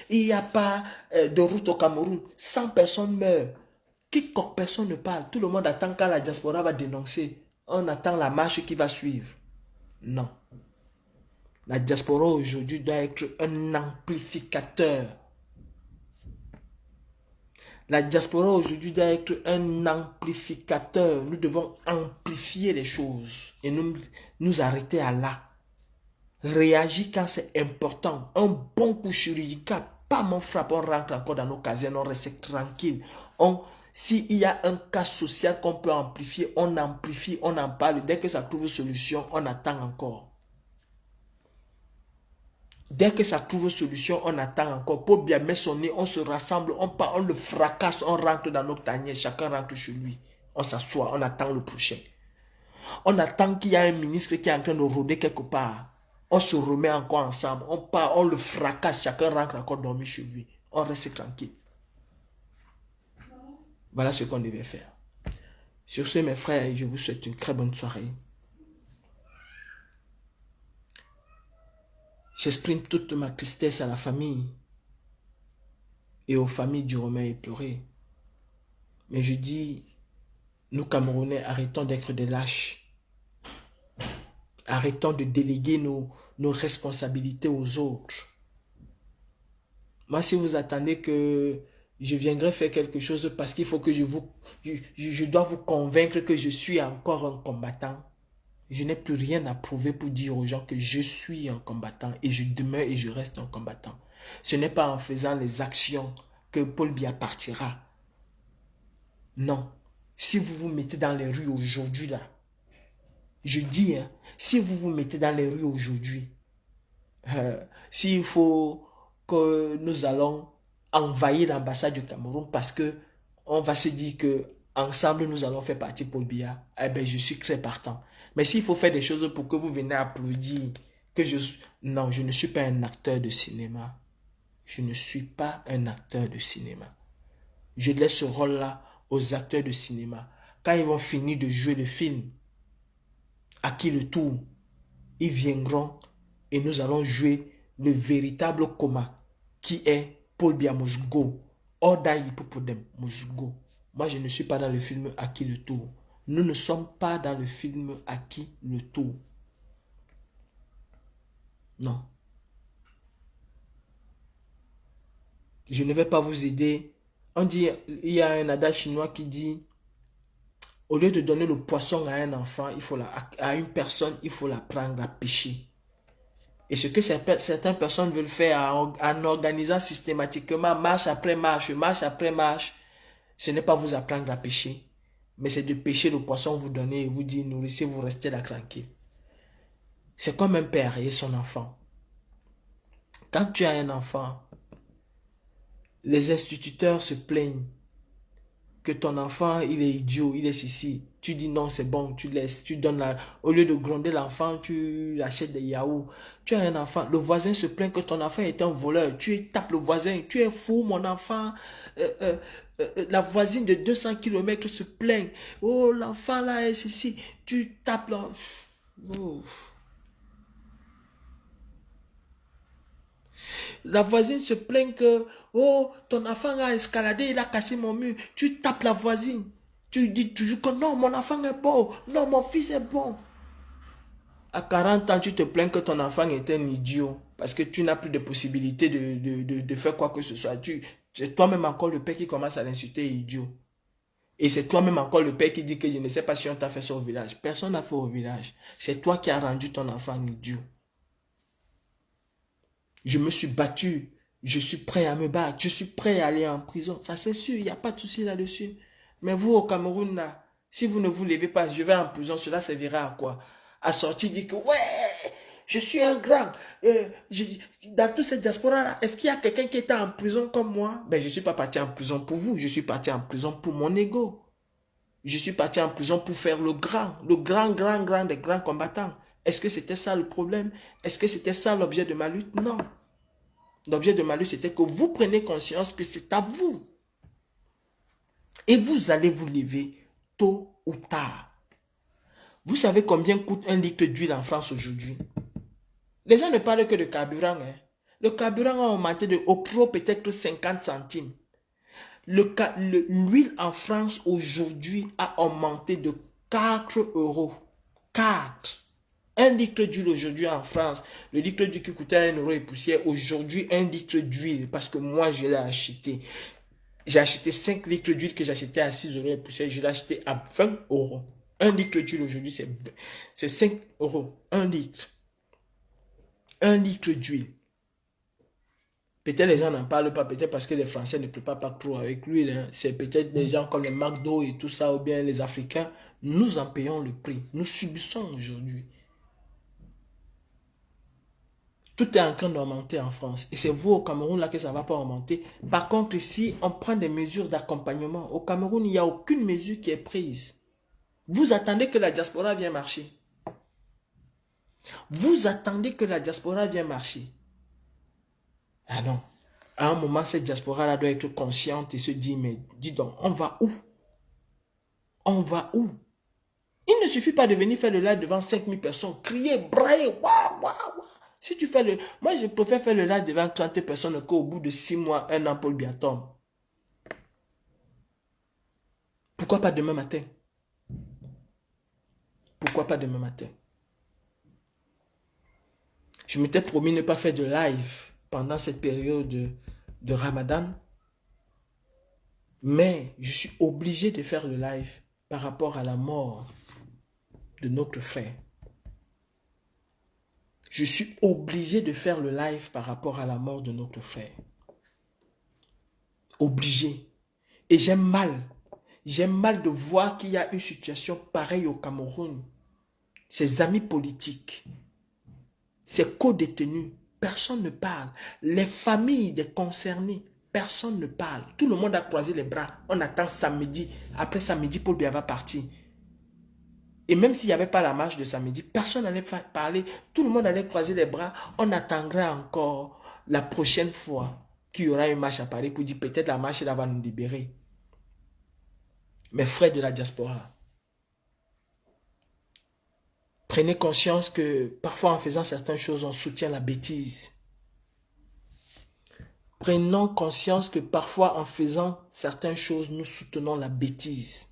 Il n'y a pas de route au Cameroun. 100 personnes meurent. Quiconque personne ne parle. Tout le monde attend quand la diaspora va dénoncer. On attend la marche qui va suivre. Non. La diaspora aujourd'hui doit être un amplificateur. La diaspora aujourd'hui doit être un amplificateur. Nous devons amplifier les choses et nous arrêter à là. Réagir quand c'est important. Un bon coup chirurgical. Pas mon frappe, on rentre encore dans nos casernes, on reste tranquille. S'il y a un cas social qu'on peut amplifier, on amplifie, on en parle. Dès que ça trouve solution, on attend encore. Dès que ça trouve solution, on attend encore. Pour bien mettre son nez, on se rassemble, on le fracasse, on rentre dans notre tanière, chacun rentre chez lui. On s'assoit, on attend le prochain. On attend qu'il y ait un ministre qui est en train de rôder quelque part. On se remet encore ensemble. On part, on le fracasse. Chacun rentre encore dormir chez lui. On reste tranquille. Voilà ce qu'on devait faire. Sur ce, mes frères, je vous souhaite une très bonne soirée. J'exprime toute ma tristesse à la famille et aux familles du Romain éploré. Mais je dis, nous Camerounais, arrêtons d'être des lâches. Arrêtons de déléguer nos responsabilités aux autres. Moi, si vous attendez que je viendrai faire quelque chose parce qu'il faut que je dois vous convaincre que je suis encore un combattant, je n'ai plus rien à prouver pour dire aux gens que je suis un combattant et je demeure et je reste un combattant. Ce n'est pas en faisant les actions que Paul Biya partira. Non. Si vous vous mettez dans les rues aujourd'hui, là, je dis, hein, si vous vous mettez dans les rues aujourd'hui, s'il faut que nous allons envahir l'ambassade du Cameroun parce que on va se dire que ensemble nous allons faire partie Paul Biya, eh bien je suis très partant. Mais s'il faut faire des choses pour que vous venez applaudir, non, je ne suis pas un acteur de cinéma. Je ne suis pas un acteur de cinéma. Je laisse ce rôle-là aux acteurs de cinéma. Quand ils vont finir de jouer le film, à qui le tour, ils viendront et nous allons jouer le véritable coma qui est Paul Biya Musgo. Oda Hippopotem Musgo. Moi, je ne suis pas dans le film à qui le tour. Nous ne sommes pas dans le film à qui le tour. Non. Je ne vais pas vous aider. On dit, il y a un adage chinois qui dit, au lieu de donner le poisson à un enfant, à une personne, il faut l'apprendre à pêcher. Et ce que certaines personnes veulent faire en organisant systématiquement marche après marche, ce n'est pas vous apprendre à pêcher, mais c'est de pêcher le poisson, vous donner et vous dire nourrissez, vous restez là tranquille. C'est comme un père et son enfant. Quand tu as un enfant, les instituteurs se plaignent que ton enfant, il est idiot, il est ceci. Tu dis non, c'est bon, tu laisses, tu donnes au lieu de gronder l'enfant, tu achètes des yaourts. Tu as un enfant, le voisin se plaint que ton enfant est un voleur. Tu tapes le voisin, tu es fou, mon enfant. La voisine de 200 km se plaint. Oh, l'enfant là est ceci. Tu tapes l'enfant. Oh. La voisine se plaint que, oh, ton enfant a escaladé, il a cassé mon mur. Tu tapes la voisine. Tu dis toujours que non, mon enfant est bon. Non, mon fils est bon. À 40 ans, tu te plains que ton enfant est un idiot. Parce que tu n'as plus de possibilité de faire quoi que ce soit. C'est toi-même encore le père qui commence à l'insulter idiot. Et c'est toi-même encore le père qui dit que je ne sais pas si on t'a fait ça au village. Personne n'a fait au village. C'est toi qui as rendu ton enfant idiot. Je me suis battu. Je suis prêt à me battre. Je suis prêt à aller en prison. Ça, c'est sûr. Il n'y a pas de souci là-dessus. Mais vous, au Cameroun, là, si vous ne vous levez pas, je vais en prison. Cela servira à quoi? À sortir, dire que, ouais, je suis un grand. Dans toute cette diaspora-là, est-ce qu'il y a quelqu'un qui était en prison comme moi? Ben, je ne suis pas parti en prison pour vous. Je suis parti en prison pour mon ego. Je suis parti en prison pour faire le grand des grands combattants. Est-ce que c'était ça le problème? Est-ce que c'était ça l'objet de ma lutte? Non. L'objet de ma lutte, c'était que vous preniez conscience que c'est à vous. Et vous allez vous lever tôt ou tard. Vous savez combien coûte un litre d'huile en France aujourd'hui? Les gens ne parlent que de carburant. Hein. Le carburant a augmenté au pro peut-être 50 centimes. L'huile en France aujourd'hui a augmenté de 4 euros. 4. Un litre d'huile aujourd'hui en France, le litre d'huile qui coûtait 1 euro et poussière, aujourd'hui un litre d'huile, parce que moi je l'ai acheté. J'ai acheté 5 litres d'huile que j'achetais à 6 euros et poussière, je l'ai acheté à 20 euros. Un litre d'huile aujourd'hui c'est 5 euros, un litre. Un litre d'huile. Peut-être les gens n'en parlent pas, peut-être parce que les Français ne préparent pas trop avec l'huile. Hein. C'est peut-être des gens comme le McDo et tout ça, ou bien les Africains. Nous en payons le prix. Nous subissons aujourd'hui. Tout est en train d'augmenter en France. Et c'est vous au Cameroun là que ça ne va pas augmenter. Par contre, ici, on prend des mesures d'accompagnement. Au Cameroun, il n'y a aucune mesure qui est prise. Vous attendez que la diaspora vienne marcher. Vous attendez que la diaspora vienne marcher. Ah non. À un moment, cette diaspora-là doit être consciente et se dire, mais dis donc, on va où? On va où? Il ne suffit pas de venir faire le live devant 5000 personnes, crier, brailler, waouh, waouh, waouh. Si tu fais le... Moi, je préfère faire le live devant 30 personnes qu'au bout de 6 mois, 1 an, Paul Biatom. Pourquoi pas demain matin? Pourquoi pas demain matin? Je m'étais promis ne pas faire de live pendant cette période de Ramadan. Mais je suis obligé de faire le live par rapport à la mort de notre frère. Je suis obligé de faire le live par rapport à la mort de notre frère. Obligé. Et j'ai mal de voir qu'il y a une situation pareille au Cameroun. Ses amis politiques, ses co-détenus, personne ne parle. Les familles des concernés, personne ne parle. Tout le monde a croisé les bras. On attend samedi. Après samedi, Paul Biya va partir. Et même s'il n'y avait pas la marche de samedi, personne n'allait parler. Tout le monde allait croiser les bras. On attendrait encore la prochaine fois qu'il y aura une marche à Paris pour dire peut-être la marche là va nous libérer. Mes frères de la diaspora, prenez conscience que parfois en faisant certaines choses, on soutient la bêtise. Prenons conscience que parfois en faisant certaines choses, nous soutenons la bêtise.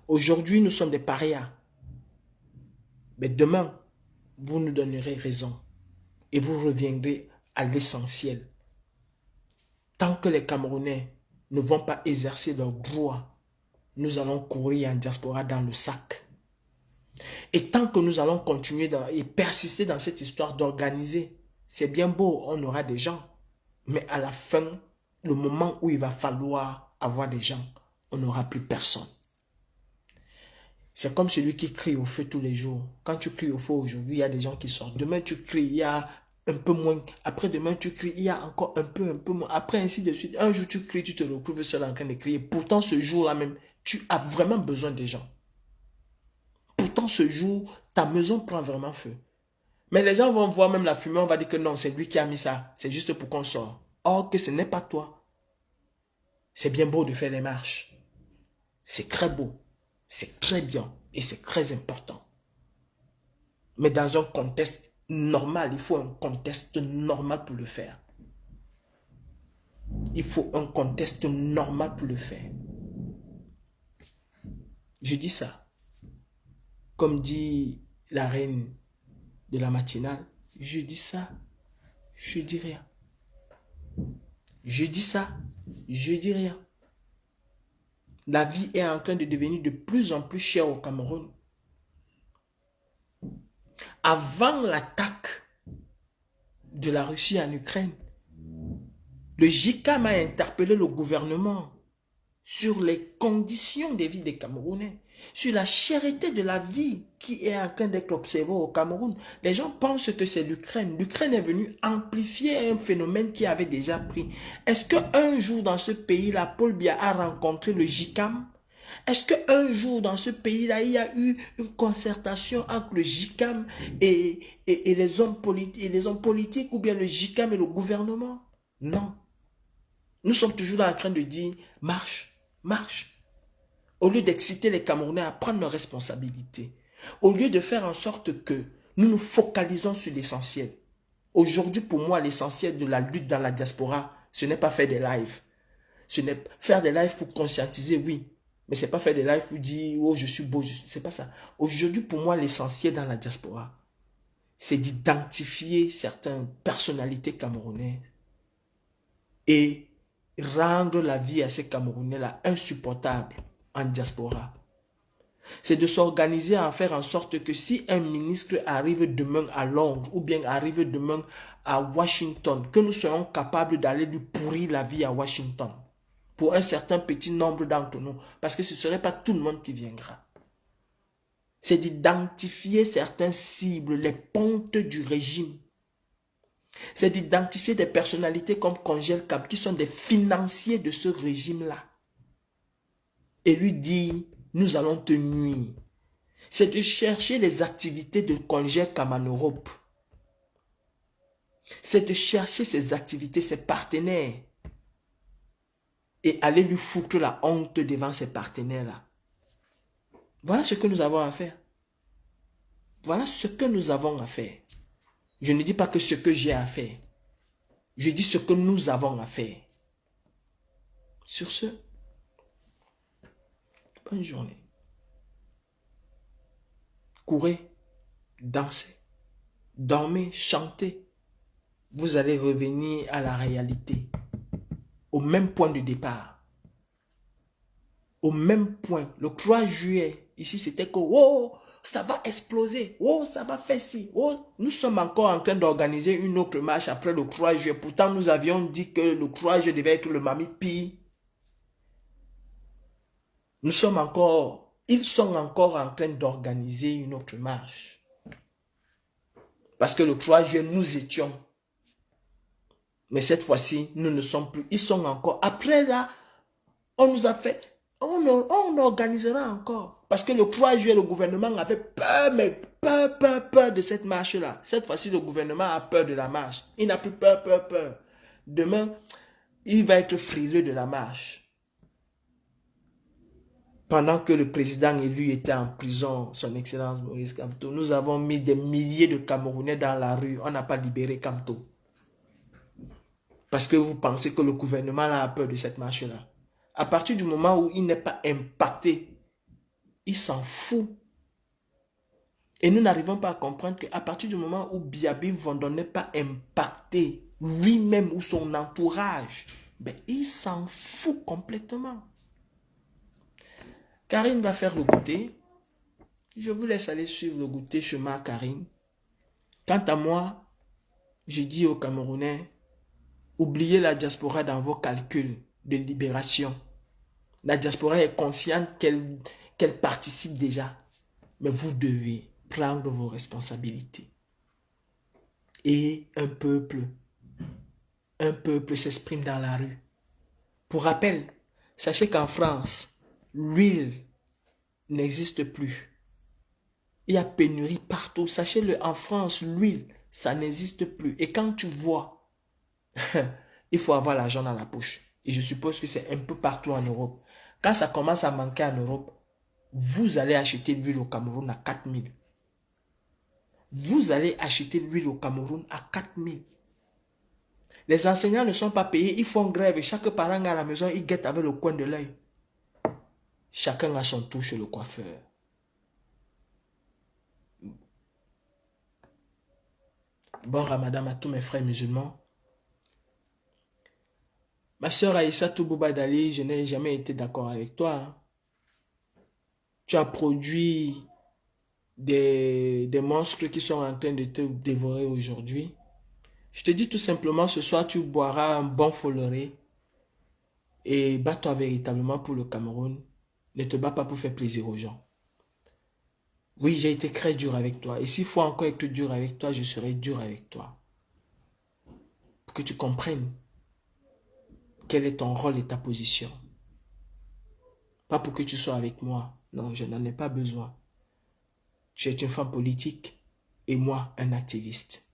Aujourd'hui, nous sommes des parias. Mais demain, vous nous donnerez raison. Et vous reviendrez à l'essentiel. Tant que les Camerounais ne vont pas exercer leur droit, nous allons courir en diaspora dans le sac. Et tant que nous allons continuer et persister dans cette histoire d'organiser, c'est bien beau, on aura des gens. Mais à la fin, le moment où il va falloir avoir des gens, on n'aura plus personne. C'est comme celui qui crie au feu tous les jours. Quand tu cries au feu aujourd'hui, il y a des gens qui sortent. Demain, tu cries, il y a un peu moins. Après demain, tu cries, il y a encore un peu moins. Après, ainsi de suite. Un jour, tu cries, tu te retrouves seul en train de crier. Pourtant, ce jour-là même, tu as vraiment besoin des gens. Pourtant, ce jour, ta maison prend vraiment feu. Mais les gens vont voir même la fumée, on va dire que non, c'est lui qui a mis ça. C'est juste pour qu'on sorte. Or que ce n'est pas toi. C'est bien beau de faire les marches. C'est très beau. C'est très bien. Et c'est très important. Mais dans un contexte normal, il faut un contexte normal pour le faire. Il faut un contexte normal pour le faire. Je dis ça. Comme dit la reine de la matinale, je dis ça, je dis rien. Je dis ça, je dis rien. La vie est en train de devenir de plus en plus chère au Cameroun. Avant l'attaque de la Russie en Ukraine, le JICAM a interpellé le gouvernement sur les conditions de vie des Camerounais, sur la cherté de la vie qui est en train d'être observée au Cameroun. Les gens pensent que c'est l'Ukraine. L'Ukraine est venue amplifier un phénomène qui avait déjà pris. Est-ce qu'un jour dans ce pays-là, Paul Biya a rencontré le JICAM? Est-ce qu'un jour dans ce pays-là, il y a eu une concertation entre le JICAM et les hommes politiques ou bien le JICAM et le gouvernement? Non. Nous sommes toujours là en train de dire marche. Marche. Au lieu d'exciter les Camerounais à prendre leurs responsabilités, au lieu de faire en sorte que nous nous focalisons sur l'essentiel. Aujourd'hui, pour moi, l'essentiel de la lutte dans la diaspora, ce n'est pas faire des lives. Ce n'est faire des lives pour conscientiser, oui. Mais ce n'est pas faire des lives pour dire, oh, je suis beau. Ce n'est pas ça. Aujourd'hui, pour moi, l'essentiel dans la diaspora, c'est d'identifier certaines personnalités camerounaises et rendre la vie à ces Camerounais-là insupportable en diaspora. C'est de s'organiser à faire en sorte que si un ministre arrive demain à Londres ou bien arrive demain à Washington, que nous soyons capables d'aller lui pourrir la vie à Washington pour un certain petit nombre d'entre nous, parce que ce ne serait pas tout le monde qui viendra. C'est d'identifier certaines cibles, les pontes du régime. C'est d'identifier des personnalités comme Congel Cap qui sont des financiers de ce régime-là. Et lui dire, nous allons te nuire. C'est de chercher les activités de congé comme en Europe. C'est de chercher ses activités, ses partenaires. Et aller lui foutre la honte devant ses partenaires-là. Voilà ce que nous avons à faire. Voilà ce que nous avons à faire. Je ne dis pas que ce que j'ai à faire. Je dis ce que nous avons à faire. Sur ce, bonne journée. Courez, dansez, dormez, chantez. Vous allez revenir à la réalité. Au même point de départ. Au même point. Le 3 juillet, ici c'était que, oh, ça va exploser. Oh, ça va faire ci. Oh, nous sommes encore en train d'organiser une autre marche après le 3 juillet. Pourtant, nous avions dit que le 3 juillet devait être le Mami Pi. Ils sont encore en train d'organiser une autre marche. Parce que le 3 juillet, nous étions. Mais cette fois-ci, nous ne sommes plus. Ils sont encore. Après là, on nous a fait... On organisera encore. Parce que le 3 juillet, le gouvernement avait peur, mais peur de cette marche-là. Cette fois-ci, le gouvernement a peur de la marche. Il n'a plus peur. Demain, il va être frileux de la marche. Pendant que le président élu était en prison, son excellence Maurice Kamto, nous avons mis des milliers de Camerounais dans la rue. On n'a pas libéré Kamto. Parce que vous pensez que le gouvernement a peur de cette marche-là. À partir du moment où il n'est pas impacté, il s'en fout. Et nous n'arrivons pas à comprendre qu'à partir du moment où Biabi Vondon n'est pas impacté, lui-même ou son entourage, ben, il s'en fout complètement. Karine va faire le goûter. Je vous laisse aller suivre le goûter chez ma Karine. Quant à moi, je dis aux Camerounais, oubliez la diaspora dans vos calculs de libération. La diaspora est consciente qu'elle participe déjà. Mais vous devez prendre vos responsabilités. Et un peuple s'exprime dans la rue. Pour rappel, sachez qu'en France, l'huile n'existe plus. Il y a pénurie partout. Sachez-le, en France, l'huile, ça n'existe plus. Et quand tu vois, il faut avoir l'argent dans la poche. Et je suppose que c'est un peu partout en Europe. Quand ça commence à manquer en Europe, vous allez acheter l'huile au Cameroun à 4 000. Vous allez acheter l'huile au Cameroun à 4 000. Les enseignants ne sont pas payés, ils font grève. Chaque parent à la maison, il guette avec le coin de l'œil. Chacun a son tour chez le coiffeur. Bon Ramadan à tous mes frères musulmans. Ma soeur Aïssa Toubouba Dali, je n'ai jamais été d'accord avec toi. Tu as produit des monstres qui sont en train de te dévorer aujourd'hui. Je te dis tout simplement, ce soir, tu boiras un bon folleré et bats-toi véritablement pour le Cameroun. Ne te bats pas pour faire plaisir aux gens. Oui, j'ai été très dur avec toi. Et s'il faut encore être dur avec toi, je serai dur avec toi. Pour que tu comprennes quel est ton rôle et ta position. Pas pour que tu sois avec moi. Non, je n'en ai pas besoin. Tu es une femme politique et moi un activiste.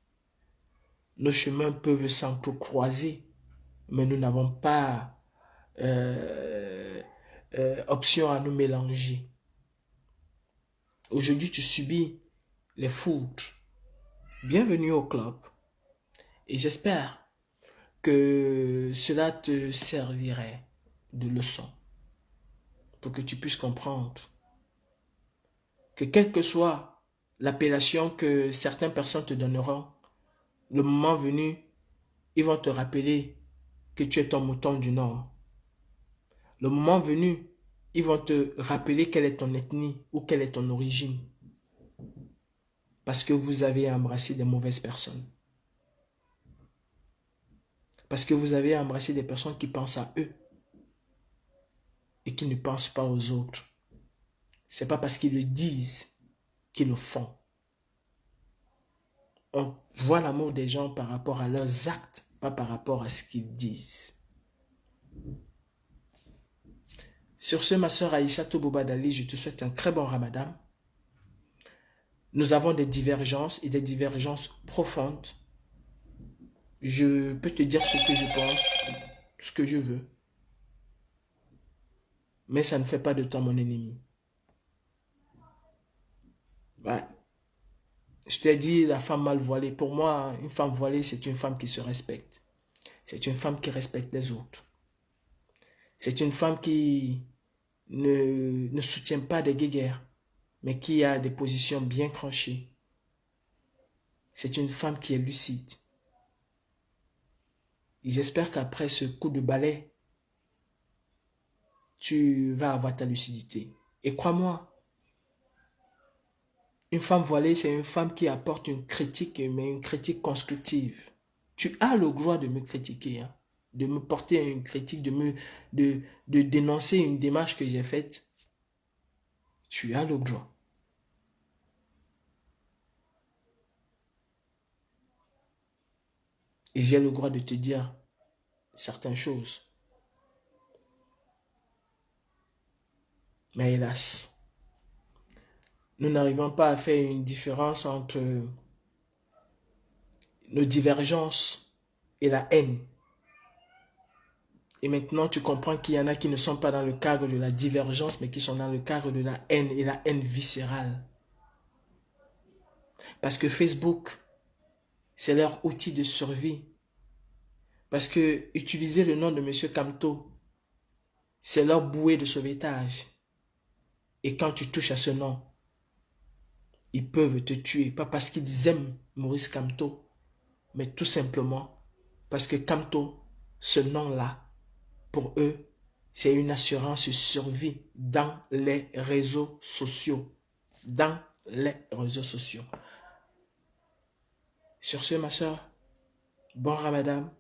Nos chemins peuvent s'entrecroiser, mais nous n'avons pas option à nous mélanger. Aujourd'hui, tu subis les foudres. Bienvenue au club. Et j'espère que cela te servirait de leçon pour que tu puisses comprendre que quelle que soit l'appellation que certaines personnes te donneront, le moment venu, ils vont te rappeler que tu es ton mouton du Nord. Le moment venu, ils vont te rappeler quelle est ton ethnie ou quelle est ton origine. Parce que vous avez embrassé des mauvaises personnes. Parce que vous avez embrassé des personnes qui pensent à eux et qui ne pensent pas aux autres. Ce n'est pas parce qu'ils le disent qu'ils le font. On voit l'amour des gens par rapport à leurs actes, pas par rapport à ce qu'ils disent. Sur ce, ma soeur Aïssatou Boubadali, je te souhaite un très bon ramadan. Nous avons des divergences et des divergences profondes. Je peux te dire ce que je pense, ce que je veux. Mais ça ne fait pas de toi mon ennemi. Ouais. Je t'ai dit la femme mal voilée. Pour moi, une femme voilée, c'est une femme qui se respecte. C'est une femme qui respecte les autres. C'est une femme qui ne soutient pas des guéguerres, mais qui a des positions bien tranchées. C'est une femme qui est lucide. Et j'espère qu'après ce coup de balai, tu vas avoir ta lucidité. Et crois-moi, une femme voilée, c'est une femme qui apporte une critique, mais une critique constructive. Tu as le droit de me critiquer, hein, de me porter une critique, de dénoncer une démarche que j'ai faite. Tu as le droit. Et j'ai le droit de te dire certaines choses. Mais hélas, nous n'arrivons pas à faire une différence entre nos divergences et la haine. Et maintenant, tu comprends qu'il y en a qui ne sont pas dans le cadre de la divergence, mais qui sont dans le cadre de la haine et la haine viscérale. Parce que Facebook, c'est leur outil de survie. Parce que utiliser le nom de M. Kamto, c'est leur bouée de sauvetage. Et quand tu touches à ce nom, ils peuvent te tuer. Pas parce qu'ils aiment Maurice Kamto, mais tout simplement parce que Kamto, ce nom-là, pour eux, c'est une assurance survie dans les réseaux sociaux. Dans les réseaux sociaux. Sur ce, ma soeur, bon ramadan.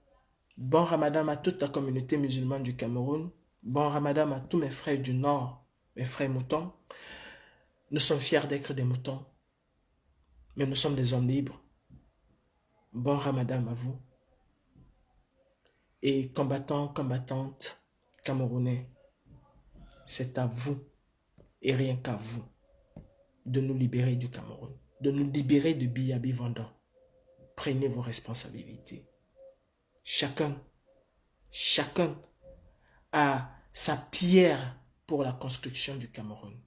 Bon ramadan à toute la communauté musulmane du Cameroun. Bon ramadan à tous mes frères du Nord, mes frères moutons. Nous sommes fiers d'être des moutons, mais nous sommes des hommes libres. Bon ramadan à vous. Et combattants, combattantes camerounais, c'est à vous et rien qu'à vous de nous libérer du Cameroun, de nous libérer de Biyabi Vendor. Prenez vos responsabilités. Chacun a sa pierre pour la construction du Cameroun.